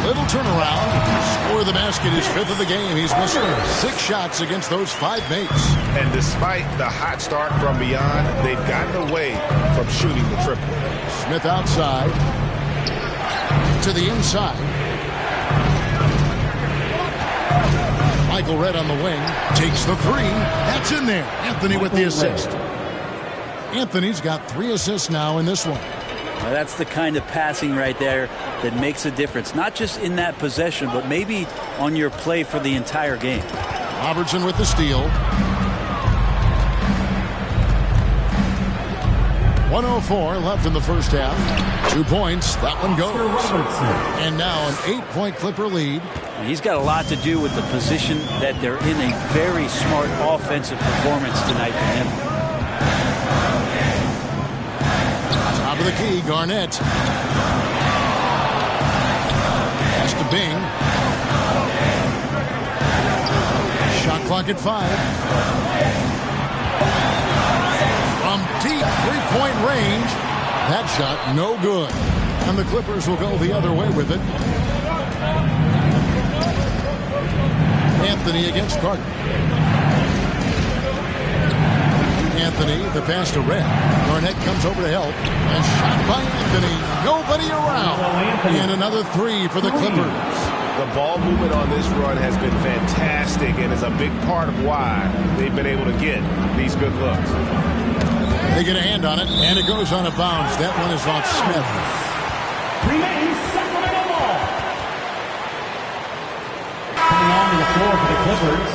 S8: Little turnaround. Score the basket, his 5th of the game. He's missed 6 shots against those 5 mates.
S11: And despite the hot start from beyond, they've gotten away from shooting the triple.
S8: Smith outside. To the inside. Michael Red on the wing. Takes the 3. That's in there. Anthony with the assist. Anthony's got 3 assists now in this one.
S10: Well, that's the kind of passing right there that makes a difference. Not just in that possession, but maybe on your play for the entire game.
S8: Robertson with the steal. 1:04 left in the first half. 2 points. That one goes. And now an 8-point Clipper lead.
S10: He's got a lot to do with the position that they're in. A very smart offensive performance tonight for him.
S8: Top of the key, Garnett. Pass to Bing. Shot clock at 5. From deep 3-point range. That shot no good. And the Clippers will go the other way with it. Anthony against Carter. Anthony, the pass to Red. Garnett comes over to help. And shot by Anthony. Nobody around. And another 3 for the Clippers.
S11: The ball movement on this run has been fantastic and is a big part of why they've been able to get these good looks.
S8: They get a hand on it, and it goes on a bounce. That one is off Smith.
S7: Remains Sacramento ball. Coming on to the floor for the Clippers.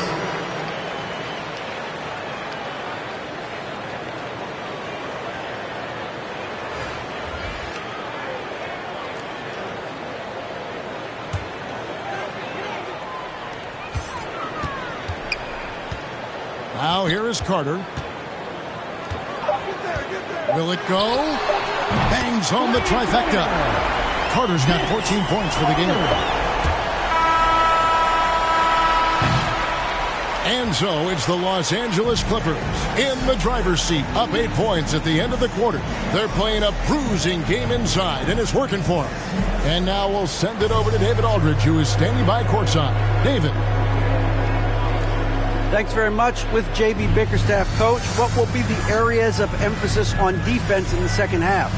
S8: Now here is Carter. Will it go? Bangs home the trifecta. Carter's got 14 points for the game. And so it's the Los Angeles Clippers in the driver's seat, up 8 points at the end of the quarter. They're playing a bruising game inside, and it's working for them. And now we'll send it over to David Aldridge, who is standing by courtside. David.
S9: Thanks very much. With J.B. Bickerstaff, Coach, what will be the areas of emphasis on defense in the second half?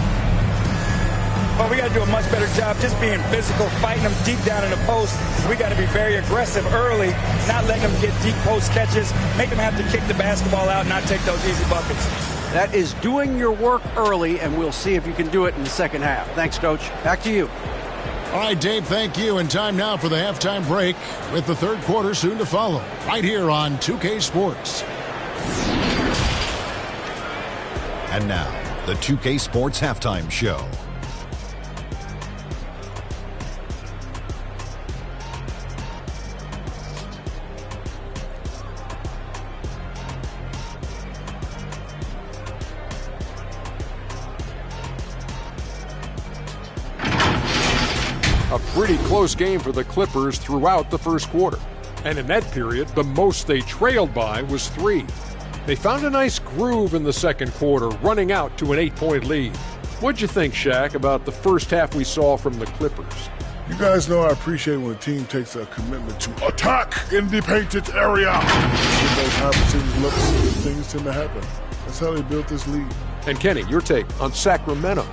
S13: Well, we got to do a much better job just being physical, fighting them deep down in the post. We got to be very aggressive early, not letting them get deep post catches, make them have to kick the basketball out and not take those easy buckets.
S9: That is doing your work early, and we'll see if you can do it in the second half. Thanks, Coach. Back to you.
S8: All right, Dave, thank you. And time now for the halftime break with the third quarter soon to follow right here on 2K Sports.
S14: And now, the 2K Sports Halftime Show.
S15: A pretty close game for the Clippers throughout the first quarter. And in that period, the most they trailed by was 3. They found a nice groove in the second quarter, running out to an 8-point lead. What'd you think, Shaq, about the first half we saw from the Clippers?
S16: You guys know I appreciate when a team takes a commitment to attack in the painted area. When those high-percentage looks, things tend to happen. That's how they built this league.
S15: And Kenny, your take on Sacramento?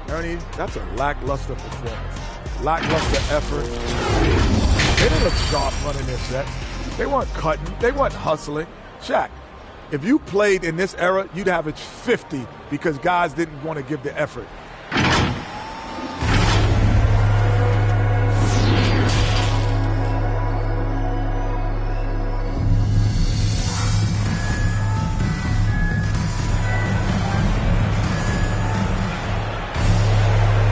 S17: Ernie, that's a lackluster performance. Lackluster effort. They didn't look sharp running their sets. They weren't cutting. They weren't hustling. Shaq, if you played in this era, you'd average 50 because guys didn't want to give the effort.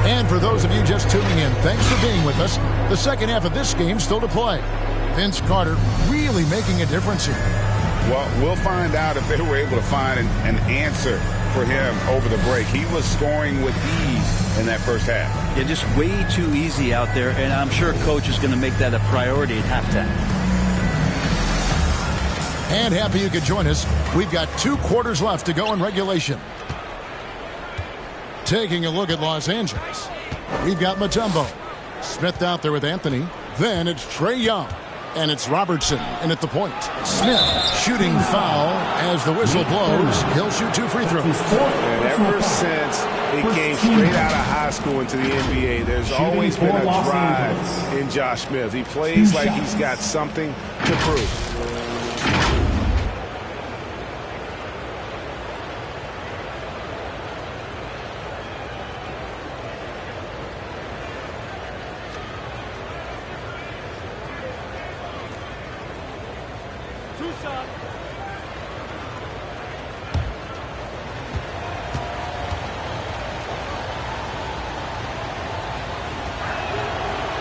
S8: And for those of you just tuning in, thanks for being with us. The second half of this game still to play. Vince Carter really making a difference here.
S11: Well, we'll find out if they were able to find an answer for him over the break. He was scoring with ease in that first half.
S10: Yeah, just way too easy out there, and I'm sure Coach is going to make that a priority at halftime.
S8: And happy you could join us. We've got 2 quarters left to go in regulation. Taking a look at Los Angeles, we've got Mutombo. Smith out there with Anthony. Then it's Trae Young. And it's Robertson in at the point. Smith shooting foul as the whistle blows. He'll shoot 2 free throws.
S18: And ever since it came straight out of high school into the NBA, there's always been a drive in Josh Smith. He plays like he's got something to prove.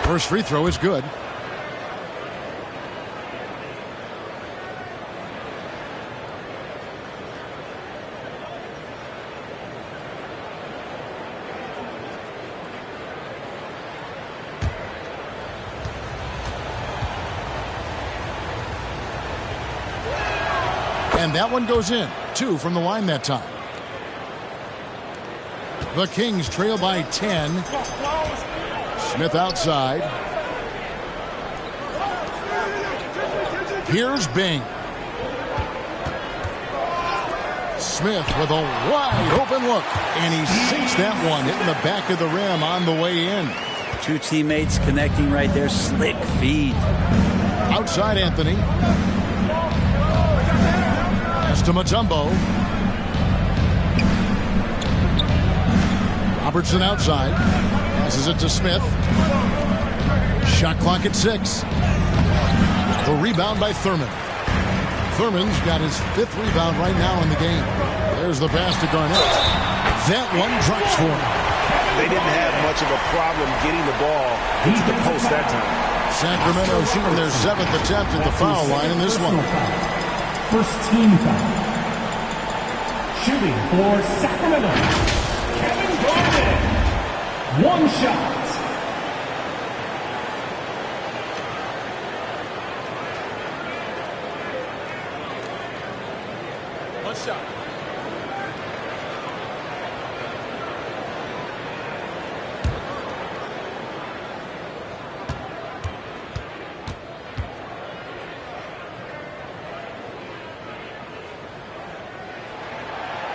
S8: First free throw is good. And that one goes in. 2 from the line that time. The Kings trail by 10. Smith outside. Here's Bing. Smith with a wide open look. And he sinks that one, hitting the back of the rim on the way in.
S10: 2 teammates connecting right there. Slick feed.
S8: Outside Anthony. Pass to Mutombo. Robertson outside. Passes it to Smith. Shot clock at 6. The rebound by Thurman. Thurman's got his 5th rebound right now in the game. There's the pass to Garnett. That one drops for him.
S18: They didn't have much of a problem getting the ball into the post that time.
S8: Sacramento shooting their 7th attempt at the foul line in this one.
S7: First team foul. Shooting for Sacramento, Kevin Garnett. 1 shot.
S12: One shot.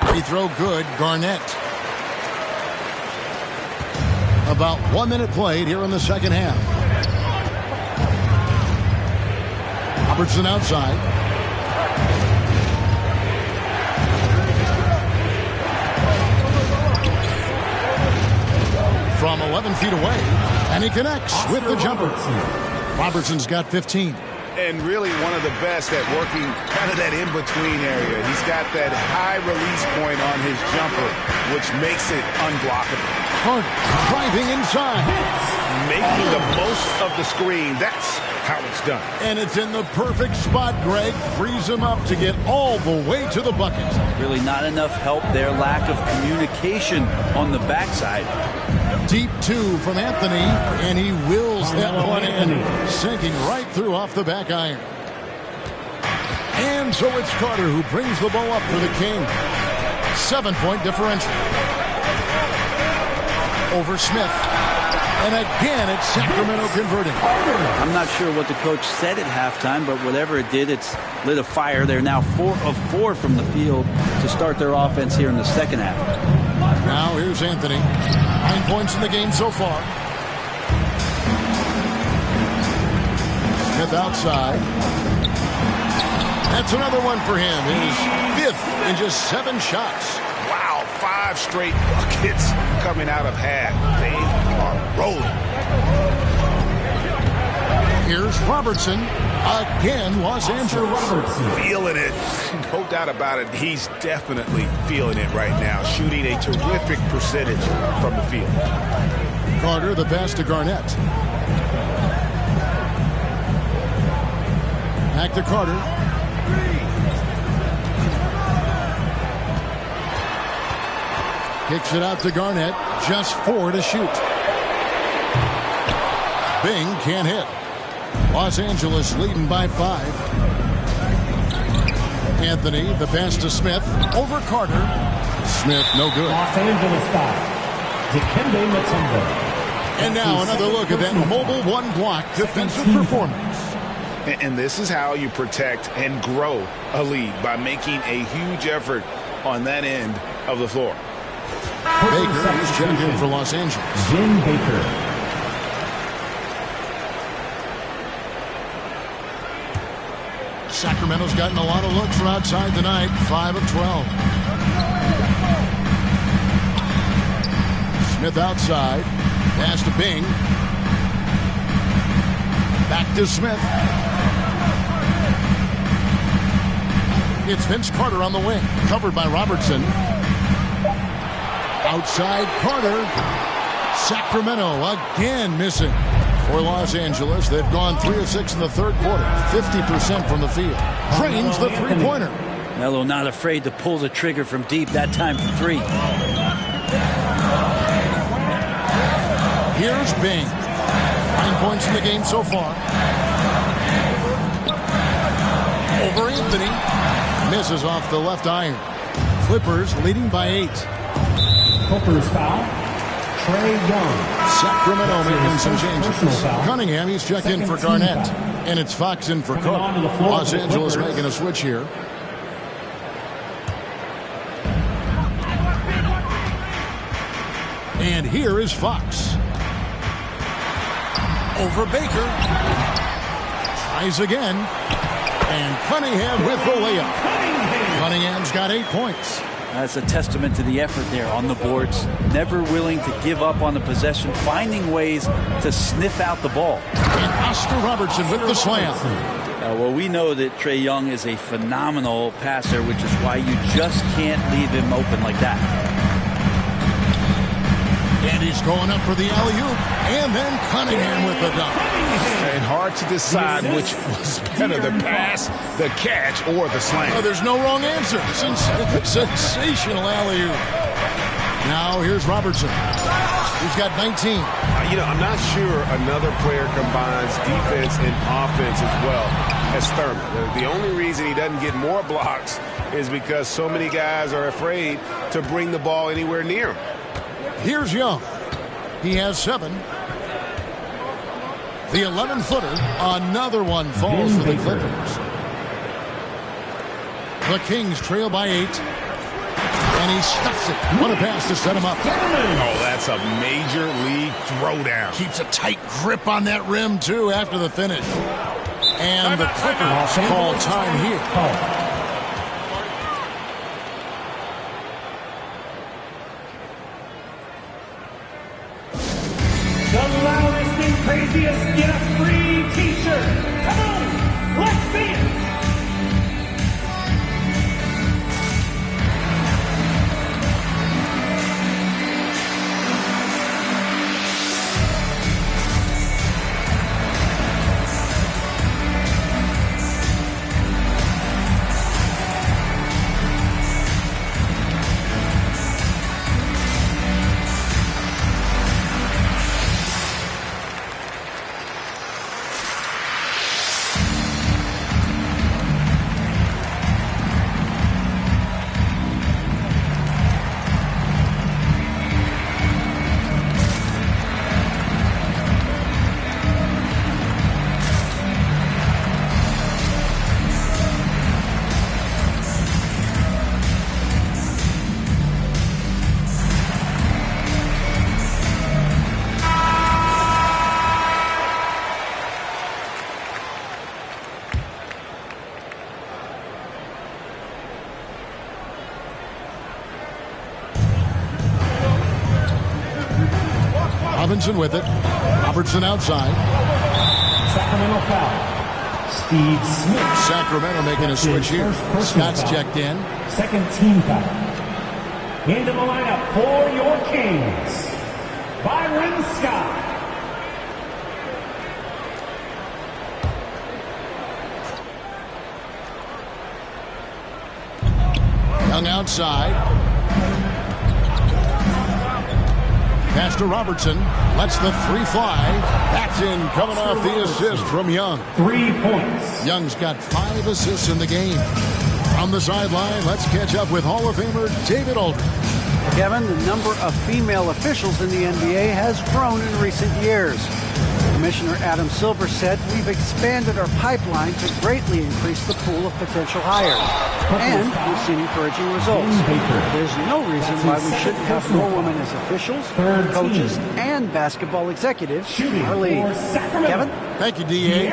S8: Free throw good, Garnett. About 1 minute played here in the second half. Robertson outside. From 11 feet away, and he connects with the jumper. Robertson's got 15.
S11: And really one of the best at working kind of that in-between area. He's got that high release point on his jumper, which makes it unblockable.
S8: Carter driving inside.
S11: Making the most of the screen. That's how it's done.
S8: And it's in the perfect spot, Greg. Frees him up to get all the way to the bucket.
S10: Really not enough help there. Lack of communication on the backside.
S8: Deep two from Anthony, and he wills that one in, sinking right through off the back iron. And so it's Carter who brings the ball up for the King. 7-point differential. Over Smith. And again, it's Sacramento converting.
S10: I'm not sure what the coach said at halftime, but whatever it did, it's lit a fire. They're now 4 of 4 from the field to start their offense here in the second half.
S8: Now here's Anthony. 9 points in the game so far. Smith outside. That's another one for him. His 5th in just 7 shots.
S11: Wow, 5 straight buckets coming out of half. They are rolling.
S8: Here's Robertson. Again, Los Angeles.
S11: Feeling it. No doubt about it. He's definitely feeling it right now. Shooting a terrific percentage from the field.
S8: Carter, the pass to Garnett. Back to Carter. Kicks it out to Garnett. Just 4 to shoot. Bing can't hit. Los Angeles leading by 5. Anthony, the pass to Smith. Over Carter. Smith, no good.
S7: Los Angeles foul. Dikembe Mutombo.
S8: And now another look at that mobile one-block defensive performance.
S11: And this is how you protect and grow a lead, by making a huge effort on that end of the floor.
S8: Baker is checked in for Los Angeles.
S7: Jim Baker.
S8: Sacramento's gotten a lot of looks from outside tonight. 5 of 12. Smith outside. Pass to Bing. Back to Smith. It's Vince Carter on the wing. Covered by Robertson. Outside Carter. Sacramento again missing. For Los Angeles, they've gone 3 of 6 in the third quarter. 50% from the field. Drains the three-pointer.
S10: Melo not afraid to pull the trigger from deep, that time from 3.
S8: Here's Bing. 9 points in the game so far. Over Anthony. Misses off the left iron. Clippers leading by 8.
S7: Clippers foul. Trae Young.
S8: Sacramento making some changes. Cunningham, he's checked in for Garnett. And it's Fox in for Cook. Los Angeles making a switch here. And here is Fox. Over Baker. Tries again. And Cunningham with the layup. Cunningham's got 8 points.
S10: That's a testament to the effort there on the boards. Never willing to give up on the possession, finding ways to sniff out the ball.
S8: And Oscar Robertson with the slam.
S10: Well, we know that Trae Young is a phenomenal passer, which is why you just can't leave him open like that.
S8: And he's going up for the alley-oop. And then Cunningham with the dunk.
S11: And hard to decide which was better, the pass, the catch, or the slam.
S8: Oh, there's no wrong answer. Sensational alley-oop. Now here's Robertson. He's got 19.
S18: I'm not sure another player combines defense and offense as well as Thurman. The only reason he doesn't get more blocks is because so many guys are afraid to bring the ball anywhere near him.
S8: Here's Young. He has 7. The 11-footer, another one falls for the Clippers. The Kings trail by 8. And he stuffs it. What a pass to set him up.
S18: Oh, that's a major league throwdown.
S8: Keeps a tight grip on that rim, too, after the finish. And the Clippers call time here.
S7: The loudest and craziest get a free t-shirt. Come on, let's see it.
S8: Robinson with it. Robertson outside.
S7: Sacramento foul. Steve Smith.
S8: Sacramento making a switch here. Scott's checked in.
S7: Second team foul. Into the lineup for your Kings, Byron Scott.
S8: Young outside. Pass to Robertson. Lets the 3 fly. That's in, coming off the assist from Young.
S7: 3 points.
S8: Young's got 5 assists in the game. From the sideline, let's catch up with Hall of Famer David Aldridge.
S9: Kevin, the number of female officials in the NBA has grown in recent years. Commissioner Adam Silver said, "We've expanded our pipeline to greatly increase the pool of potential hires. And we've seen encouraging results. There's no reason why we shouldn't have more women as officials, coaches, and basketball executives in our league." Kevin?
S8: Thank you, D.A.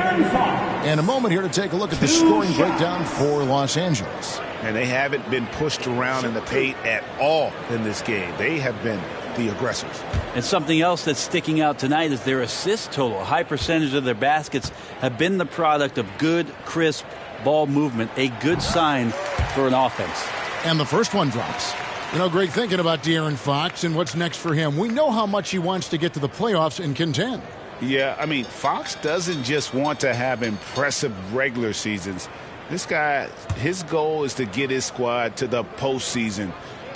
S8: And a moment here to take a look at the scoring breakdown for Los Angeles.
S18: And they haven't been pushed around in the paint at all in this game. They have been the aggressors.
S10: And something else that's sticking out tonight is their assist total. A high percentage of their baskets have been the product of good, crisp ball movement, a good sign for an offense.
S8: And the first one drops. You know, Greg, thinking about De'Aaron Fox and what's next for him, we know how much he wants to get to the playoffs and contend.
S18: Yeah, I mean, Fox doesn't just want to have impressive regular seasons. This guy, his goal is to get his squad to the postseason.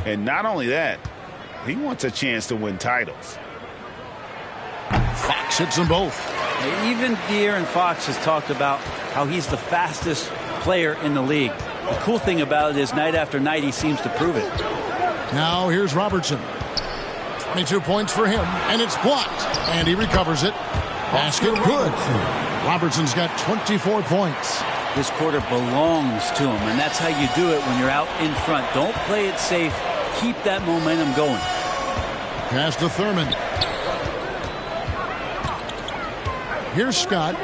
S18: And not only that, he wants a chance to win titles.
S8: Fox hits them both.
S10: Even De'Aaron Fox has talked about how he's the fastest player in the league. The cool thing about it is night after night he seems to prove it.
S8: Now here's Robertson. 22 points for him, and it's blocked. And he recovers it. Basket good. Robertson's got 24 points.
S10: This quarter belongs to him, and that's how you do it when you're out in front. Don't play it safe. Keep that momentum going.
S8: Pass to Thurman. Here's Scott.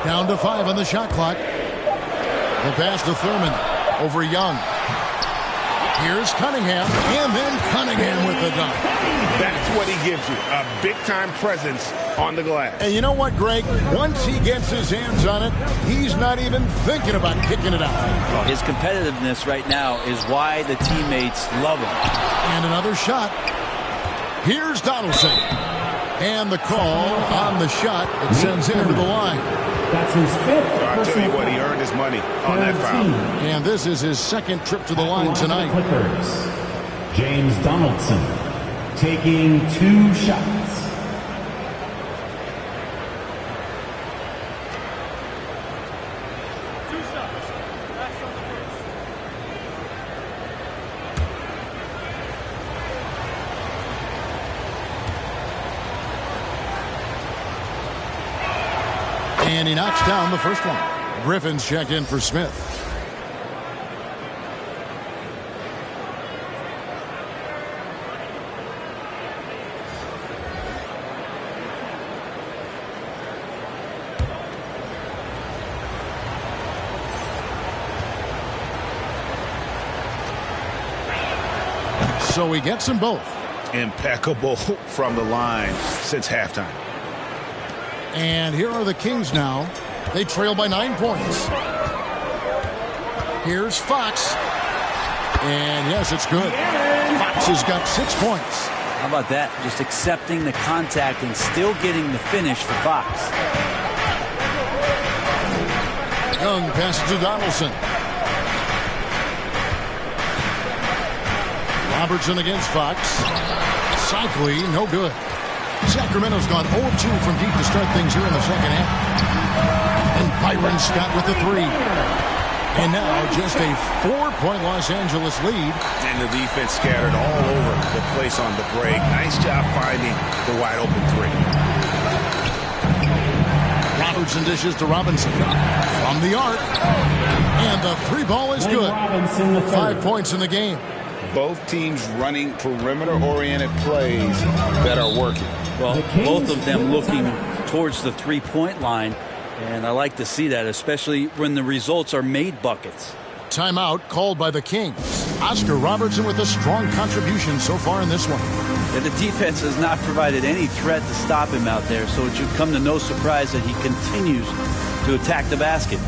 S8: Down to 5 on the shot clock. The pass to Thurman over Young. Here's Cunningham, and then Cunningham with the dunk.
S18: That's what he gives you, a big-time presence on the glass.
S8: And you know what, Greg? Once he gets his hands on it, he's not even thinking about kicking it out.
S10: His competitiveness right now is why the teammates love him.
S8: And another shot. Here's Donaldson. And the call on the shot that sends him to the line.
S7: That's his 5th.
S18: I'll tell you what, he earned his money on that foul.
S8: And this is his 2nd trip to the line tonight.
S7: Clippers. James Donaldson taking 2 shots.
S8: And he knocks down the first one. Griffin's checked in for Smith. So he gets them both.
S18: Impeccable from the line since halftime.
S8: And here are the Kings now. They trail by 9 points. Here's Fox. And yes, it's good. Fox has got 6 points.
S10: How about that? Just accepting the contact and still getting the finish for Fox.
S8: Young passes to Donaldson. Robertson against Fox. Cycli, no good. Sacramento's gone 0-2 from deep to start things here in the second half. And Byron Scott with the 3. And now just a 4-point Los Angeles lead.
S18: And the defense scattered all over the place on the break. Nice job finding the wide open 3.
S8: Robertson dishes to Robinson. From the arc. And the 3 ball is good. 5 points in the game.
S18: Both teams running perimeter-oriented plays that are working.
S10: Well, both of them looking towards the three-point line, and I like to see that, especially when the results are made buckets.
S8: Timeout called by the Kings. Oscar Robertson with a strong contribution so far in this one.
S10: Yeah, the defense has not provided any threat to stop him out there, so it should come to no surprise that he continues to attack the basket.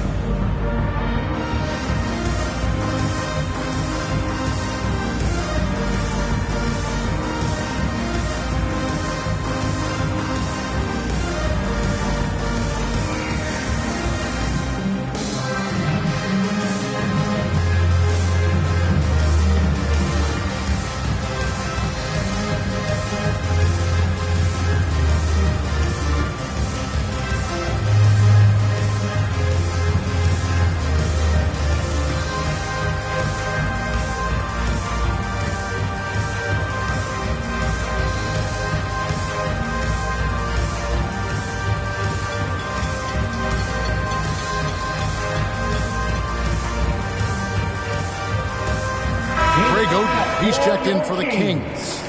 S8: He's checked in for the Kings.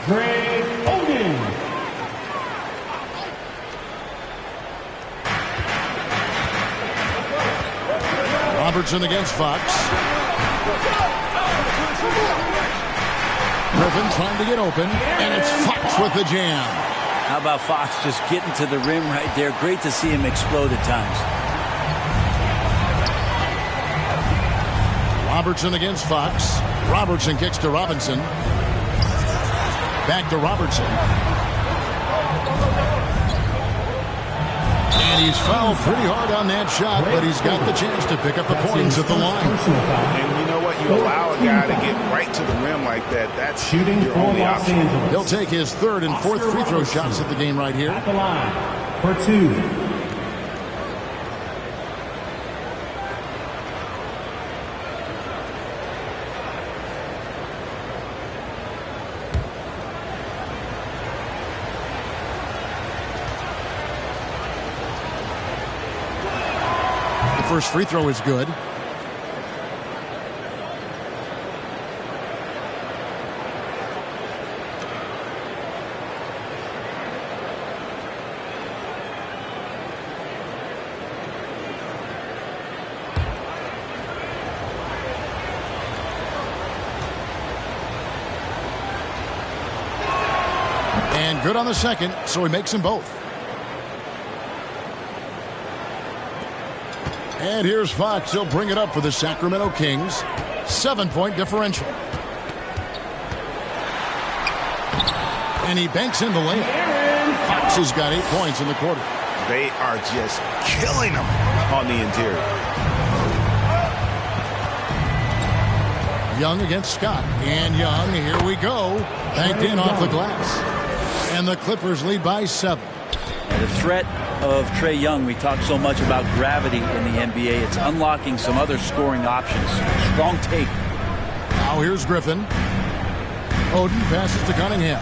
S7: Greg Oden.
S8: Robertson against Fox. Griffin trying to get open, and it's Fox with the jam.
S10: How about Fox just getting to the rim right there? Great to see him explode at times.
S8: Robertson against Fox. Robertson kicks to Robinson. Back to Robertson. And he's fouled pretty hard on that shot, but he's got the chance to pick up the points at the line.
S18: And you know what? You allow a guy to get right to the rim like that. That's shooting your only option.
S8: He'll take his 3rd and 4th free throw shots at the game right here.
S7: At the line for 2.
S8: First free throw is good. And good on the second, so he makes them both. And here's Fox. He'll bring it up for the Sacramento Kings. 7-point differential. And he banks in the layup. Fox has got 8 points in the quarter.
S18: They are just killing him on the interior.
S8: Young against Scott. And Young, here we go. Banked in off the glass. And the Clippers lead by 7.
S10: The threat of Trae Young, we talk so much about gravity in the NBA. It's unlocking some other scoring options. Strong take.
S8: Now here's Griffin. Oden passes to Cunningham.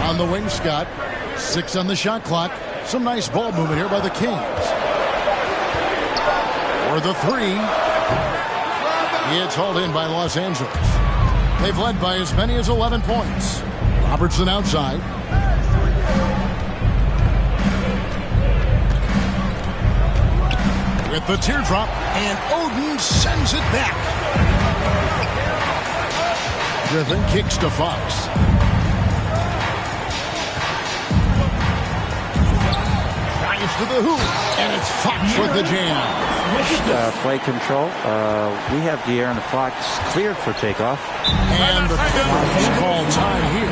S8: On the wing, Scott. 6 on the shot clock. Some nice ball movement here by the Kings. For the 3. It's hauled in by Los Angeles. They've led by as many as 11 points. Robertson outside. With the teardrop, and Oden sends it back. Griffin kicks to Fox. Drives to the hoop, and it's Fox with the jam.
S19: Play control. We have De'Aaron Fox cleared for takeoff.
S8: And the Clippers call time here.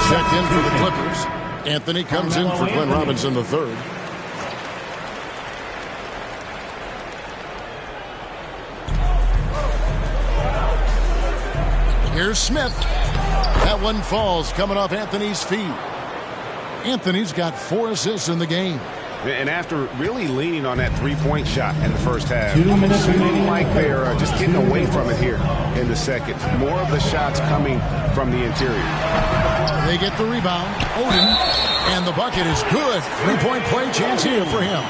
S8: Checked in for the Clippers. Anthony comes in for Glenn Robinson III. Here's Smith. That one falls coming off Anthony's feet. Anthony's got 4 assists in the game.
S11: And after really leaning on that three-point shot in the first half, it seemed like they're just getting away from it here in the second. More of the shots coming from the interior.
S8: They get the rebound. Oden. And the bucket is good. 3-point play chance here for him.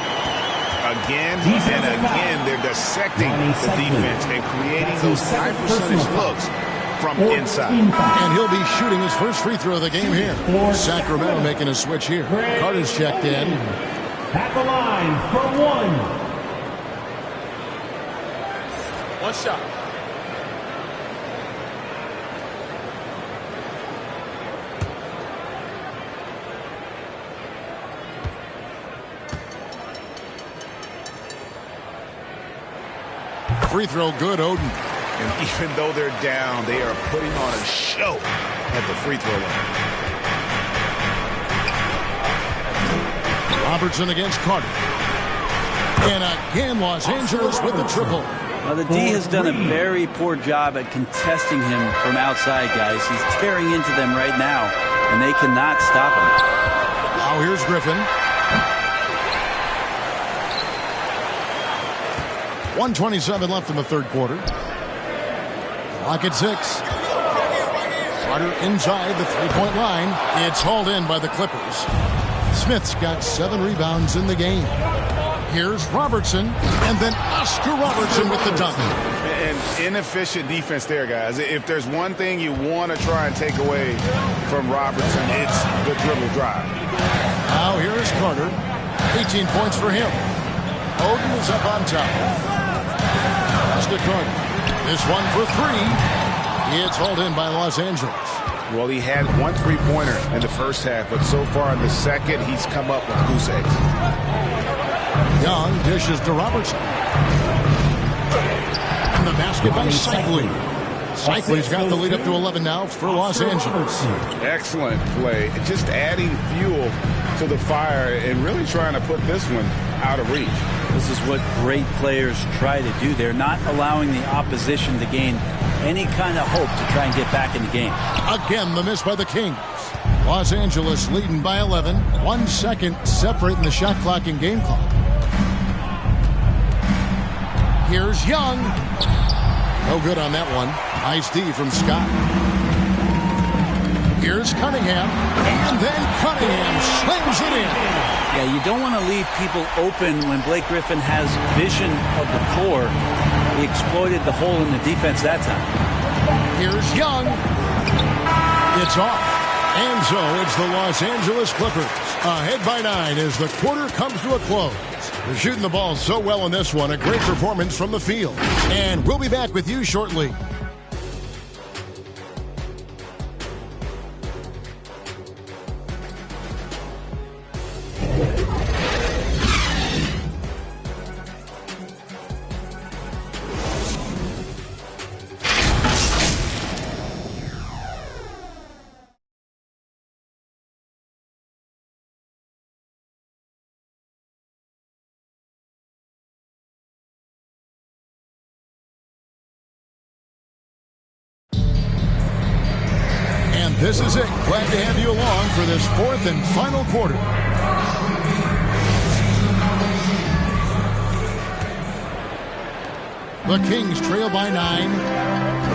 S11: Again and again, they're dissecting the defense and creating those high percentage looks from inside.
S8: And he'll be shooting his first free throw of the game here. Sacramento making a switch here. Carter's checked in.
S7: At the line for 1.
S12: One shot.
S8: Free throw good, Oden.
S11: And even though they're down, they are putting on a show at the free throw line.
S8: Robertson against Carter. And again, Los Angeles with the triple.
S10: Now, the D has done a very poor job at contesting him from outside, guys. He's tearing into them right now, and they cannot stop him.
S8: Now here's Griffin. 1:27 left in the third quarter. Clock at 6. Carter inside the three-point line. It's hauled in by the Clippers. Smith's got 7 rebounds in the game. Here's Robertson, and then Oscar Robertson with the dunk.
S11: And inefficient defense there, guys. If there's one thing you want to try and take away from Robertson, it's the dribble drive.
S8: Now here is Carter. 18 points for him. Oden is up on top. Pass to Carter. This one for 3. It's hauled in by Los Angeles.
S11: Well, he had 1 three-pointer in the first half, but so far in the second, he's come up with goose eggs.
S8: Young dishes to Robertson. And the basket by Cycli. Cycli's got the lead up to 11 now for Los Angeles.
S11: Excellent play. Just adding fuel to the fire and really trying to put this one out of reach.
S10: This is what great players try to do. They're not allowing the opposition to gain any kind of hope to try and get back in the game.
S8: Again, the miss by the Kings. Los Angeles leading by 11. 1 second separating the shot clock and game clock. Here's Young. No good on that one. Nice D from Scott. Here's Cunningham. And then Cunningham slams it in.
S10: Yeah, you don't want to leave people open when Blake Griffin has vision of the floor. He exploited the hole in the defense that time.
S8: Here's Young. It's off. And so it's the Los Angeles Clippers ahead by 9 as the quarter comes to a close. They're shooting the ball so well in this one. A great performance from the field. And we'll be back with you shortly. This is it. Glad to have you along for this fourth and final quarter. The Kings trail by 9.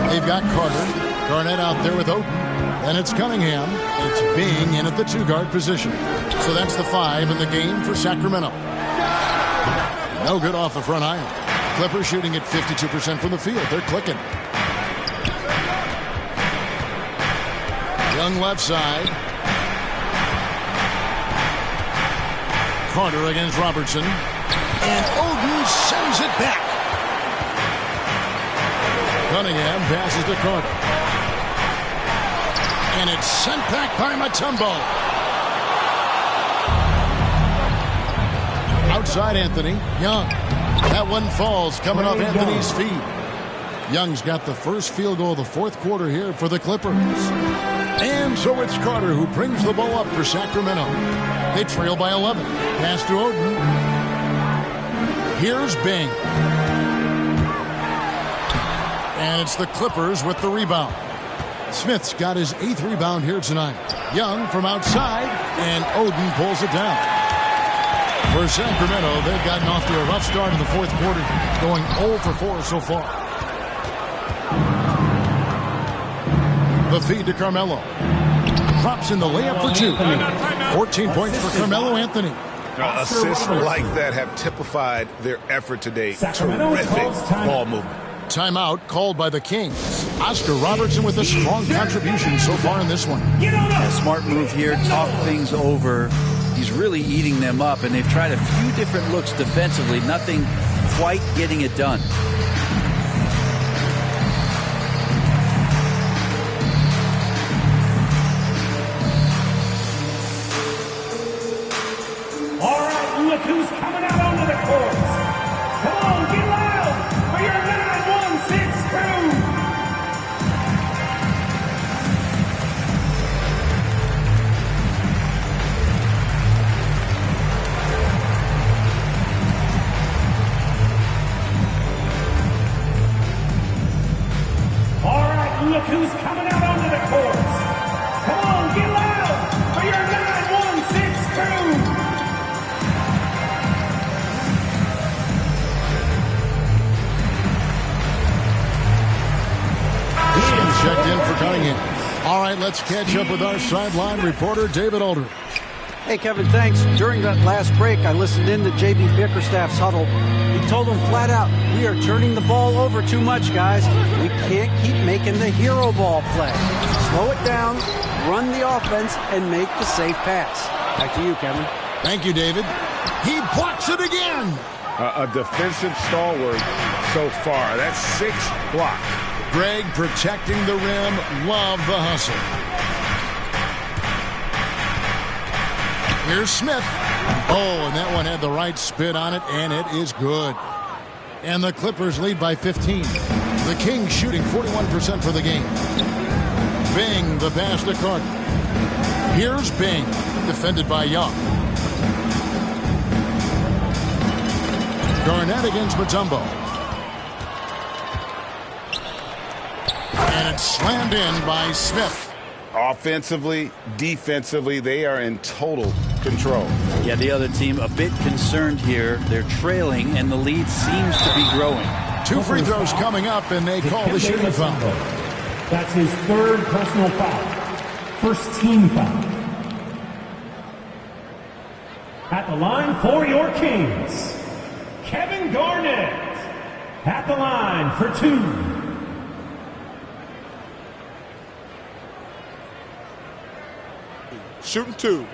S8: They've got Carter. Garnett out there with Oden. Then it's Cunningham. It's Bing in at the 2-guard position. So that's the 5 in the game for Sacramento. No good off the front iron. Clippers shooting at 52% from the field. They're clicking. Young left side. Carter against Robertson. And Oden sends it back. Cunningham passes to Carter. And it's sent back by Mutombo. Outside Anthony. Young. That one falls coming off Anthony's feet. Young's got the first field goal of the fourth quarter here for the Clippers. And so it's Carter who brings the ball up for Sacramento. They trail by 11. Pass to Oden. Here's Bing. And it's the Clippers with the rebound. Smith's got his 8th rebound here tonight. Young from outside, and Oden pulls it down. For Sacramento, they've gotten off to a rough start in the fourth quarter, going 0 for 4 so far. The feed to Carmelo. Drops in the layup for 2. 14 points for Carmelo Anthony.
S18: Assists like that have typified their effort today. Terrific ball movement.
S8: Timeout called by the Kings. Oscar Robertson with a strong contribution so far in this one.
S10: A smart move here. Talk things over. He's really eating them up, and they've tried a few different looks defensively. Nothing quite getting it done.
S7: Look who's coming out onto the court. Come on, get loud for your 916 crew. All right, look who's coming out onto the court. Come on, get loud for your 916 crew.
S8: Checked in for Cunningham. All right, let's catch up with our sideline reporter, David Aldridge.
S9: Hey, Kevin, thanks. During that last break, I listened in to J.B. Bickerstaff's huddle. He told them flat out, we are turning the ball over too much, guys. We can't keep making the hero ball play. Slow it down, run the offense, and make the safe pass. Back to you, Kevin.
S8: Thank you, David. He blocks it again.
S18: A defensive stalwart so far. That's 6 blocks.
S8: Greg protecting the rim. Love the hustle. Here's Smith. Oh, and that one had the right spin on it, and it is good. And the Clippers lead by 15. The Kings shooting 41% for the game. Bing, the pass to Carter. Here's Bing, defended by Young. Garnett against Mutombo. And it's slammed in by Smith.
S18: Offensively, defensively, they are in total control.
S10: Yeah, the other team a bit concerned here. They're trailing, and the lead seems to be growing.
S8: 2 free throws coming up, and they call the shooting foul.
S7: That's his 3rd personal foul. First team foul. At the line for your Kings, Kevin Garnett. At the line for 2.
S15: Shooting 2.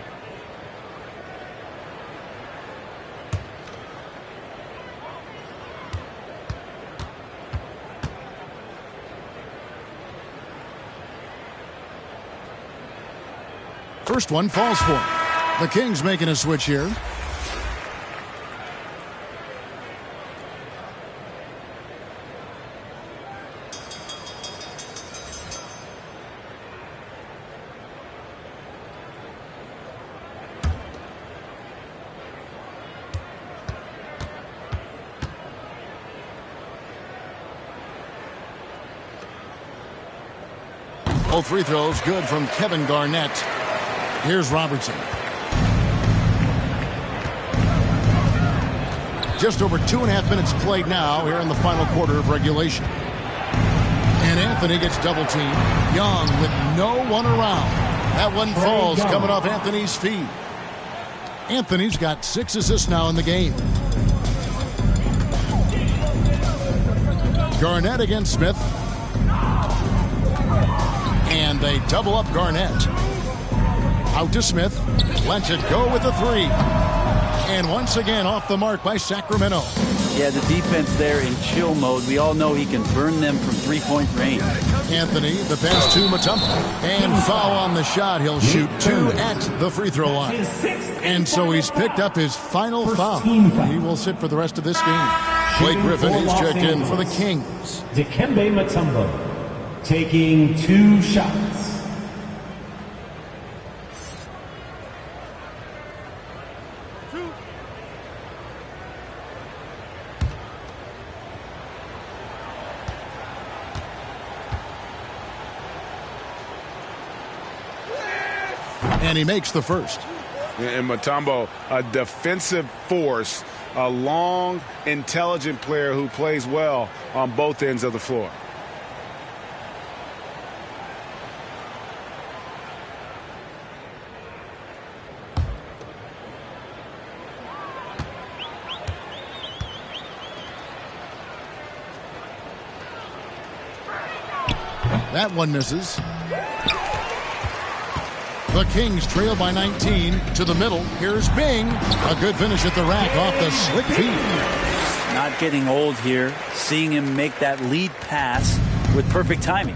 S8: First one falls for him. The Kings making a switch here. Both free throws good from Kevin Garnett. Here's Robertson. Just over 2.5 minutes played now here in the final quarter of regulation. And Anthony gets double teamed. Young with no one around. That one falls coming off Anthony's feet. Anthony's got 6 assists now in the game. Garnett against Smith. And they double up Garnett. Out to Smith. Lets it go with a 3. And once again off the mark by Sacramento.
S10: Yeah, the defense there in chill mode. We all know he can burn them from 3-point range.
S8: Anthony, the pass to Mutombo. And foul on the shot. He'll shoot 2 at the free throw line. And so he's picked up his final foul. He will sit for the rest of this game. Blake Griffin is checked in for the Kings.
S7: Dikembe Mutombo taking 2 shots.
S8: And he makes the first.
S18: And Mutombo, a defensive force, a long, intelligent player who plays well on both ends of the floor.
S8: That one misses. The Kings trail by 19 to the middle. Here's Bing. A good finish at the rack off the slick feed.
S10: Not getting old here. Seeing him make that lead pass with perfect timing.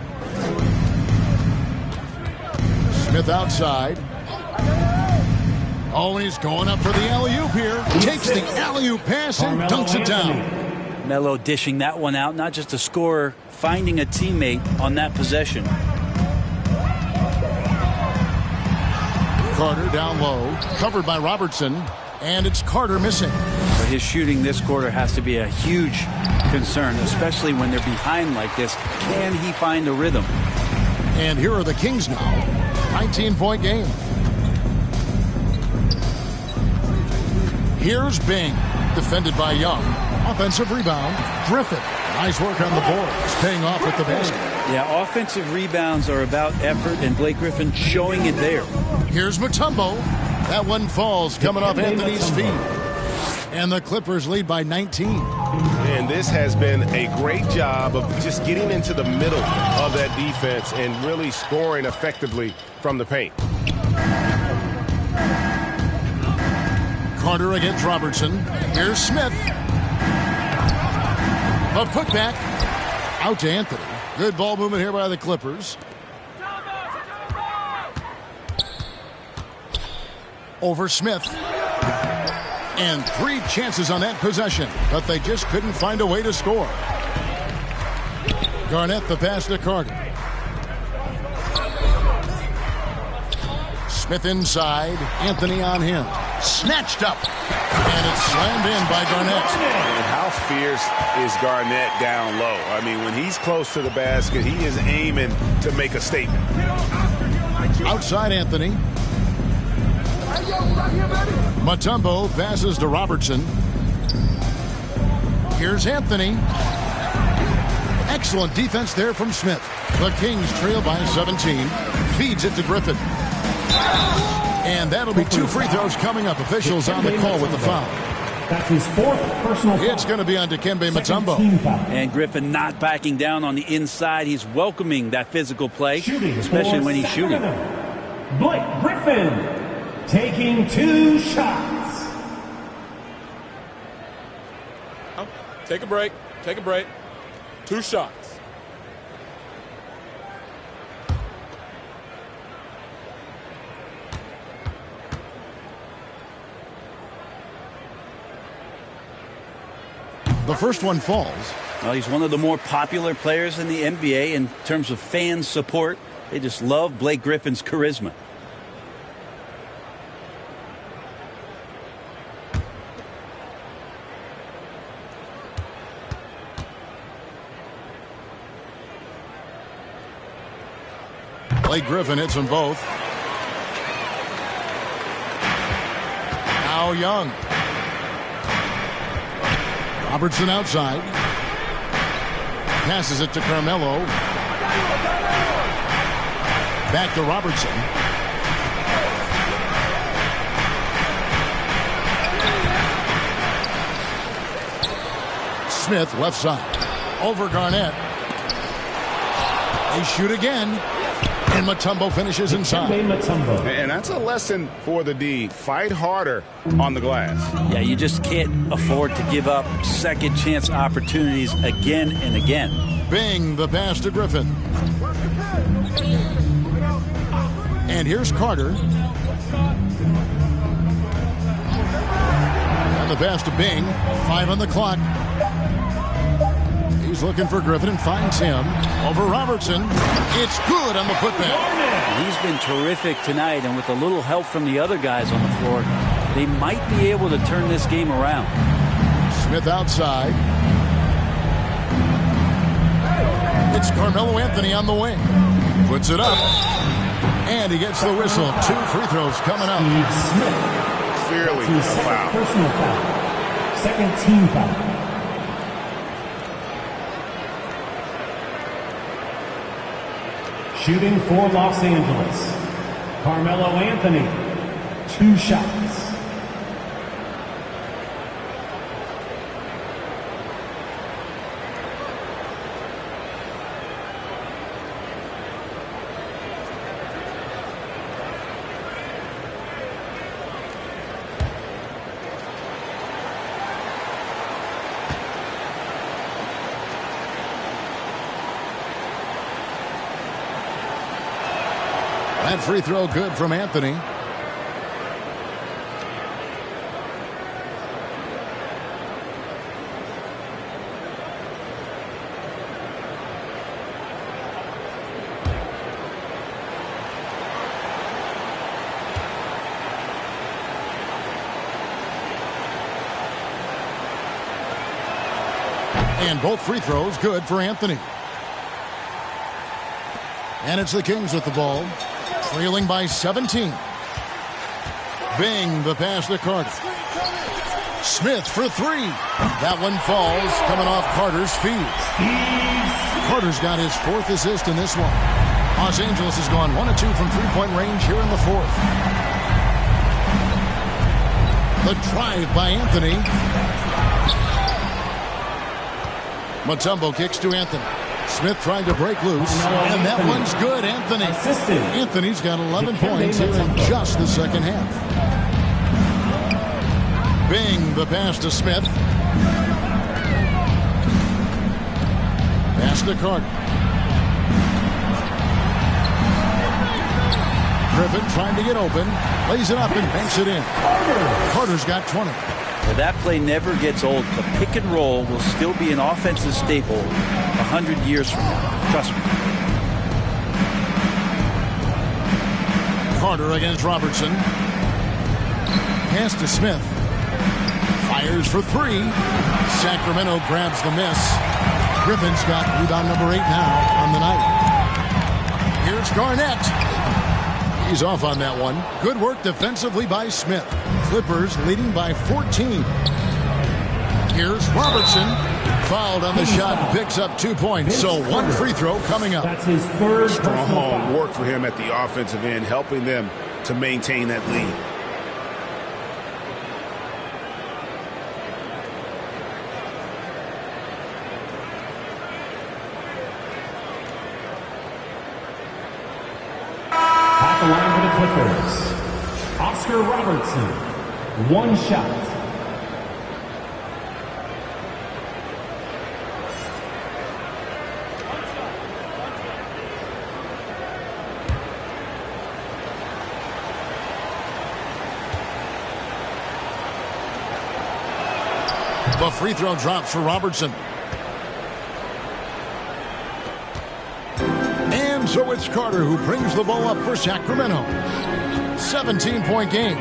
S8: Smith outside. Oh, and he's going up for the alley-oop here. Takes the alley-oop pass and dunks it down.
S10: Melo dishing that one out. Not just a scorer, finding a teammate on that possession.
S8: Carter down low, covered by Robertson, and it's Carter missing.
S10: But his shooting this quarter has to be a huge concern, especially when they're behind like this. Can he find a rhythm?
S8: And here are the Kings now. 19-point game. Here's Bing, defended by Young. Offensive rebound, Griffin. Nice work on the boards, paying off with the basket.
S10: Yeah, offensive rebounds are about effort, and Blake Griffin showing it there.
S8: Here's Mutombo. That one falls, coming off Anthony's feet. And the Clippers lead by 19.
S20: And this has been a great job of just getting into the middle of that defense and really scoring effectively from the paint.
S8: Carter against Robertson. Here's Smith. A putback. Out to Anthony. Good ball movement here by the Clippers. Over Smith. And 3 chances on that possession, but they just couldn't find a way to score. Garnett the pass to Carter. Smith inside. Anthony on him. Snatched up. And it's slammed in by Garnett.
S18: And how fierce is Garnett down low? I mean, when he's close to the basket, he is aiming to make a statement.
S8: Outside Anthony. Mutombo passes to Robertson. Here's Anthony. Excellent defense there from Smith. The Kings trail by 17. Feeds it to Griffin. And that'll be 2 free throws coming up. Officials on the call with the foul.
S7: That's his 4th personal foul.
S8: It's going to be on Dikembe Mutombo.
S10: And Griffin not backing down on the inside. He's welcoming that physical play, especially when he's shooting.
S7: Blake Griffin taking 2 shots.
S12: Take a break. Take a break. 2 shots.
S8: The first one falls.
S10: Well, he's one of the more popular players in the NBA in terms of fan support. They just love Blake Griffin's charisma.
S8: Blake Griffin hits them both. Now Young. Robertson outside. Passes it to Carmelo. Back to Robertson. Smith left side. Over Garnett. They shoot again. And Mutombo finishes inside.
S18: And that's a lesson for the D. Fight harder on the glass.
S10: Yeah, you just can't afford to give up second chance opportunities again and again.
S8: Bing, the pass to Griffin. And here's Carter. And the pass to Bing. 5 on the clock. He's looking for Griffin and finds him. Over Robertson. It's good on the putback.
S10: He's been terrific tonight, and with a little help from the other guys on the floor, they might be able to turn this game around.
S8: Smith outside. It's Carmelo Anthony on the wing. Puts it up. And he gets the whistle. 2 free throws coming up.
S18: Clearly a foul.
S7: Personal foul. Second team foul. Shooting for Los Angeles, Carmelo Anthony, 2 shots.
S8: That free throw good from Anthony. And both free throws good for Anthony. And it's the Kings with the ball. Trailing by 17. Bing, the pass to Carter. Smith for 3. That one falls, coming off Carter's feet. Carter's got his 4th assist in this one. Los Angeles has gone 1 of 2 from 3-point range here in the 4th. The drive by Anthony. Mutombo kicks to Anthony. Smith trying to break loose, and that one's good. Anthony. Anthony's got 11 points here in just the second half. Bing, the pass to Smith. Pass to Carter. Griffin trying to get open. Lays it up and banks it in. Carter's got 20.
S10: Well, that play never gets old. The pick and roll will still be an offensive staple 100 years from now. Trust me.
S8: Carter against Robertson. Pass to Smith. Fires for 3. Sacramento grabs the miss. Griffin's got rebound number 8 now on the night. Here's Garnett. He's off on that one. Good work defensively by Smith. Clippers leading by 14. Here's Robertson. Fouled on the shot, picks up 2 points. So one free throw coming up.
S7: That's his third.
S18: Strong work for him at the offensive end, helping them to maintain that lead.
S7: At the line for the Clippers, Oscar Robertson. One shot.
S8: The free throw drops for Robertson. And so it's Carter who brings the ball up for Sacramento. 17-point game.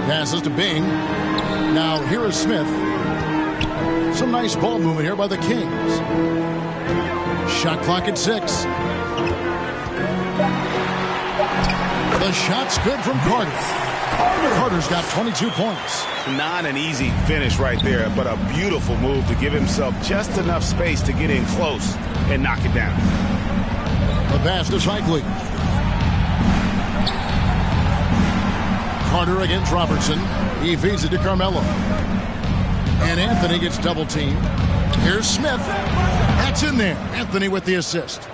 S8: Passes to Bing. Now here is Smith. Some nice ball movement here by the Kings. Shot clock at 6. The shot's good from Carter. Carter's got 22 points.
S18: Not an easy finish right there, but a beautiful move to give himself just enough space to get in close and knock it down.
S8: The pass to Cycling. Carter against Robertson. He feeds it to Carmelo. And Anthony gets double-teamed. Here's Smith. That's in there. Anthony with the assist.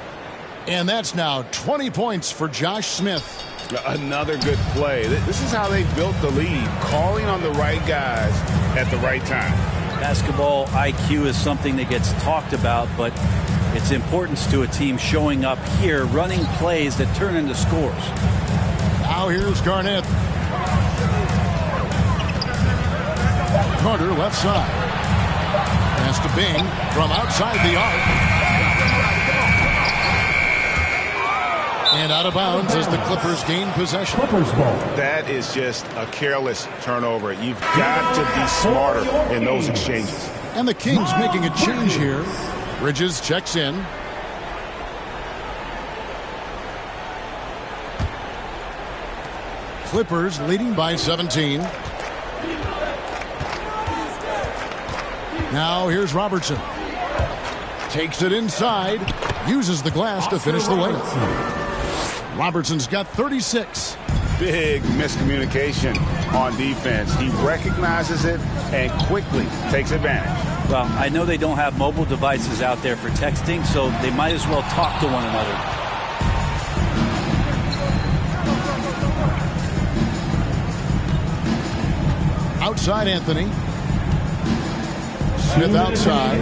S8: And that's now 20 points for Josh Smith.
S18: Another good play. This is how they built the lead, calling on the right guys at the right time.
S10: Basketball IQ is something that gets talked about, but its importance to a team showing up here, running plays that turn into scores.
S8: Now here's Garnett. Carter left side. Pass to Bing from outside the arc. And out of bounds as the Clippers gain possession.
S7: Clippers ball.
S18: That is just a careless turnover. You've got to be smarter in those exchanges.
S8: And the Kings making a change here. Bridges checks in. Clippers leading by 17. Now here's Robertson. Takes it inside. Uses the glass to finish the layup. Robertson's got 36.
S18: Big miscommunication on defense. He recognizes it and quickly takes advantage.
S10: Well, I know they don't have mobile devices out there for texting, so they might as well talk to one another.
S8: Outside Anthony. Smith outside.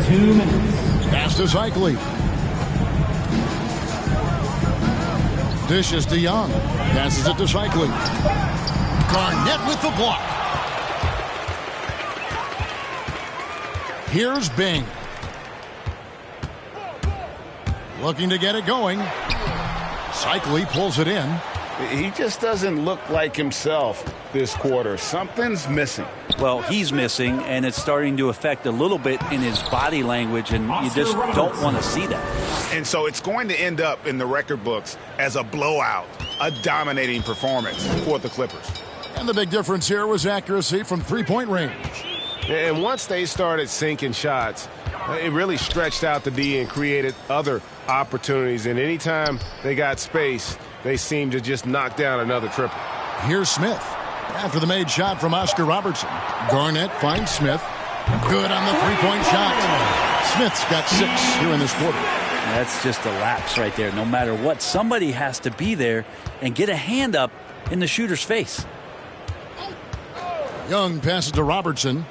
S7: 2 minutes.
S8: Pass to Cycling. Dishes to Young. Passes it to Cycling. Garnett with the block. Here's Bing. Looking to get it going. Cycling pulls it in.
S18: He just doesn't look like himself this quarter. Something's missing.
S10: Well, he's missing, and it's starting to affect a little bit in his body language, and you just don't want to see that.
S18: And so it's going to end up in the record books as a blowout, a dominating performance for the Clippers.
S8: And the big difference here was accuracy from three-point range.
S20: And once they started sinking shots, it really stretched out the D and created other opportunities. And anytime they got space, they seemed to just knock down another triple.
S8: Here's Smith. After the made shot from Oscar Robertson. Garnett finds Smith. Good on the three-point shot. Smith's got 6 here in this quarter.
S10: That's just a lapse right there. No matter what, somebody has to be there and get a hand up in the shooter's face.
S8: Young passes to Robertson.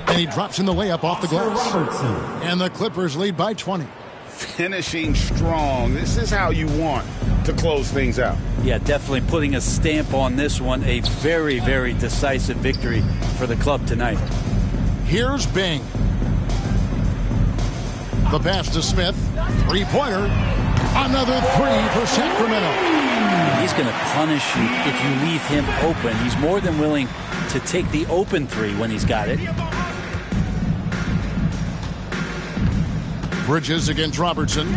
S8: And he drops in the layup off the glass. And the Clippers lead by 20.
S18: Finishing strong. This is how you want to close things out.
S10: Yeah, definitely putting a stamp on this one. A very, very decisive victory for the club tonight.
S8: Here's Bing. The pass to Smith. Three-pointer. Another 3 for Sacramento.
S10: He's going to punish you if you leave him open. He's more than willing to take the open 3 when he's got it.
S8: Bridges against Robertson.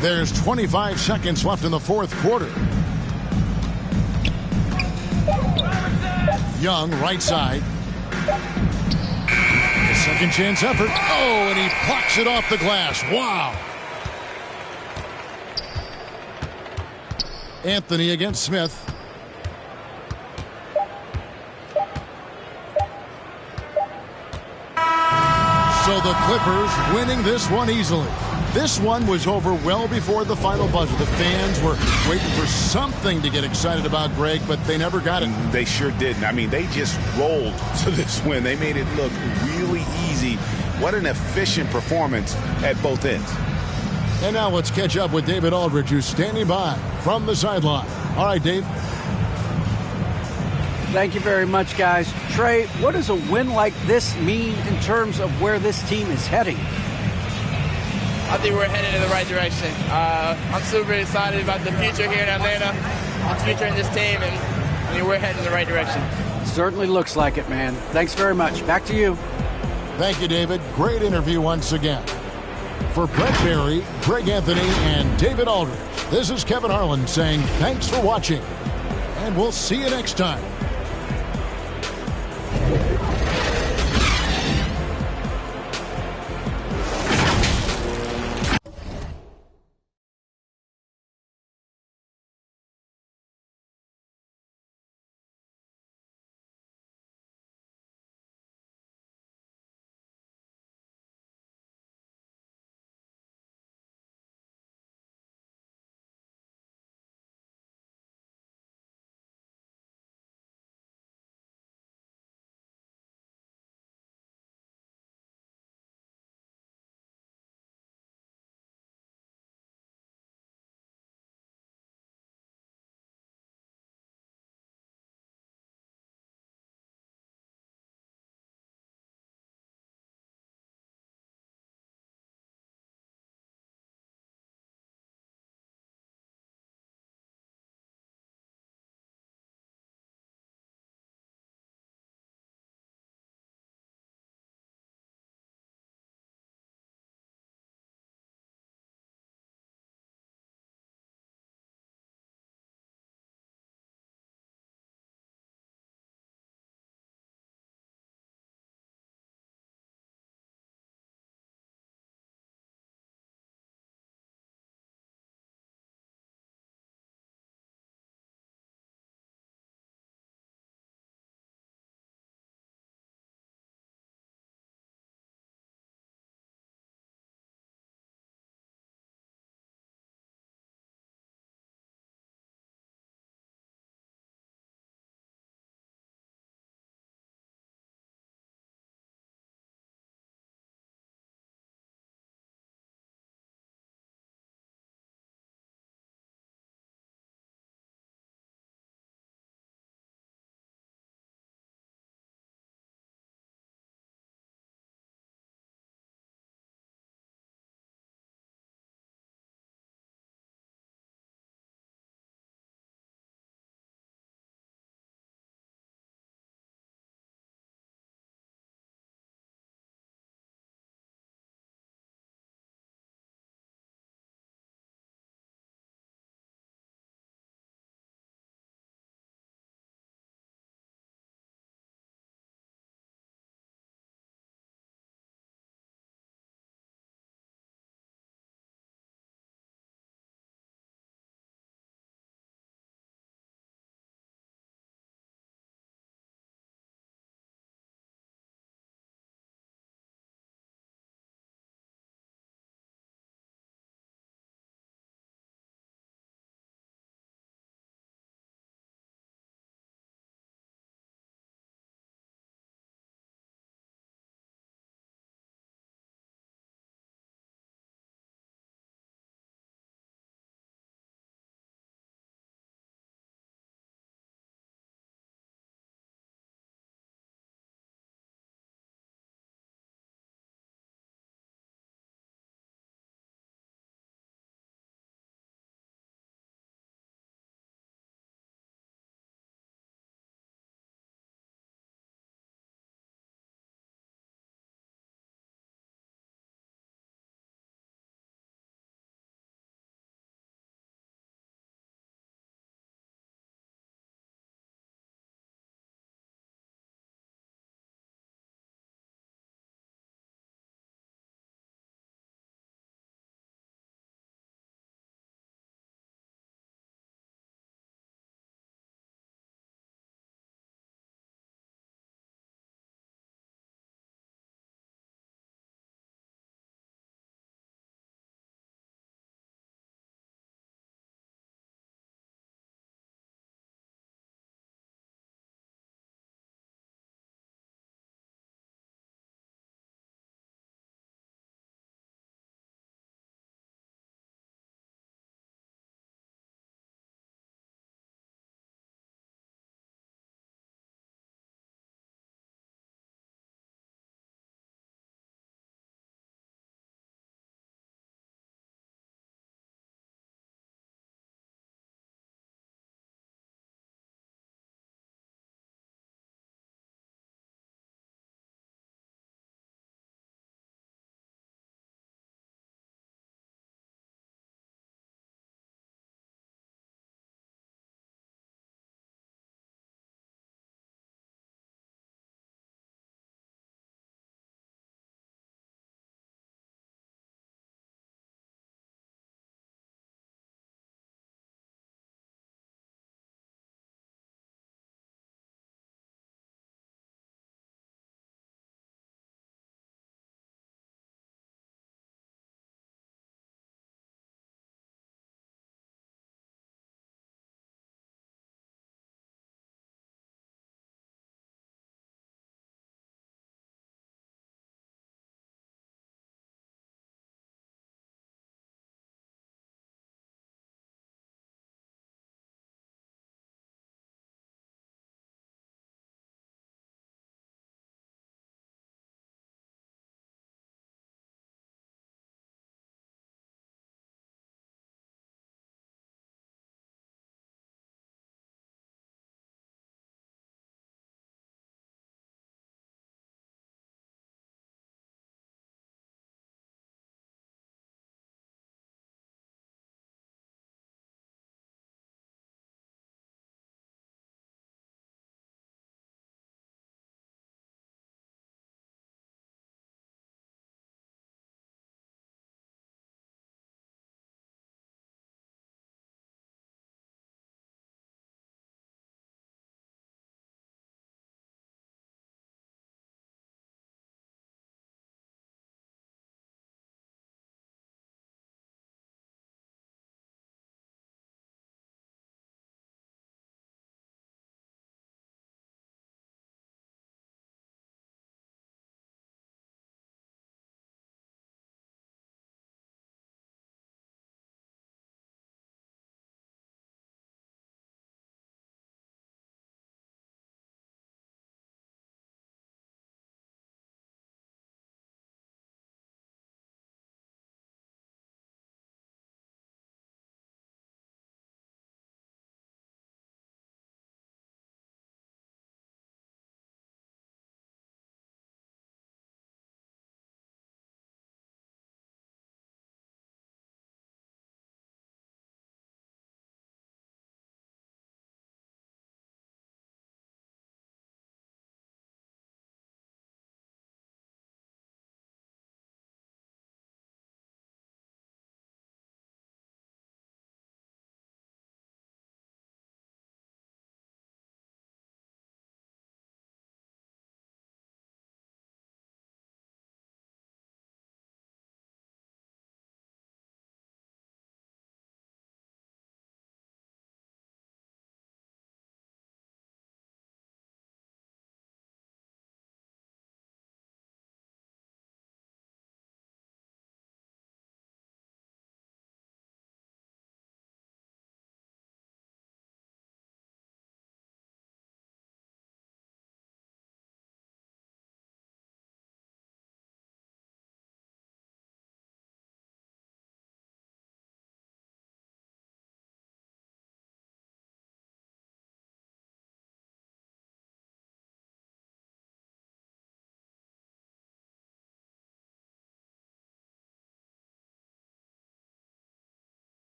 S8: There's 25 seconds left in the fourth quarter. Young, right side. A second chance effort. Oh, and he plucks it off the glass. Wow. Anthony against Smith. So the Clippers winning this one easily. This one was over well before the final buzzer. The fans were waiting for something to get excited about, Greg, but they never got it.
S18: They sure didn't. I mean, they just rolled to this win. They made it look really easy. What an efficient performance at both ends.
S8: And now let's catch up with David Aldridge, who's standing by from the sideline. All right, Dave.
S9: Thank you very much, guys. Trey, what does a win like this mean in terms of where this team is heading?
S21: I think we're headed in the right direction. I'm super excited about the future here in Atlanta, the future in this team, and I mean, we're heading in the right direction.
S9: Certainly looks like it, man. Thanks very much. Back to you.
S8: Thank you, David. Great interview once again. For Brett Berry, Greg Anthony, and David Aldridge, this is Kevin Harlan saying thanks for watching, and we'll see you next time.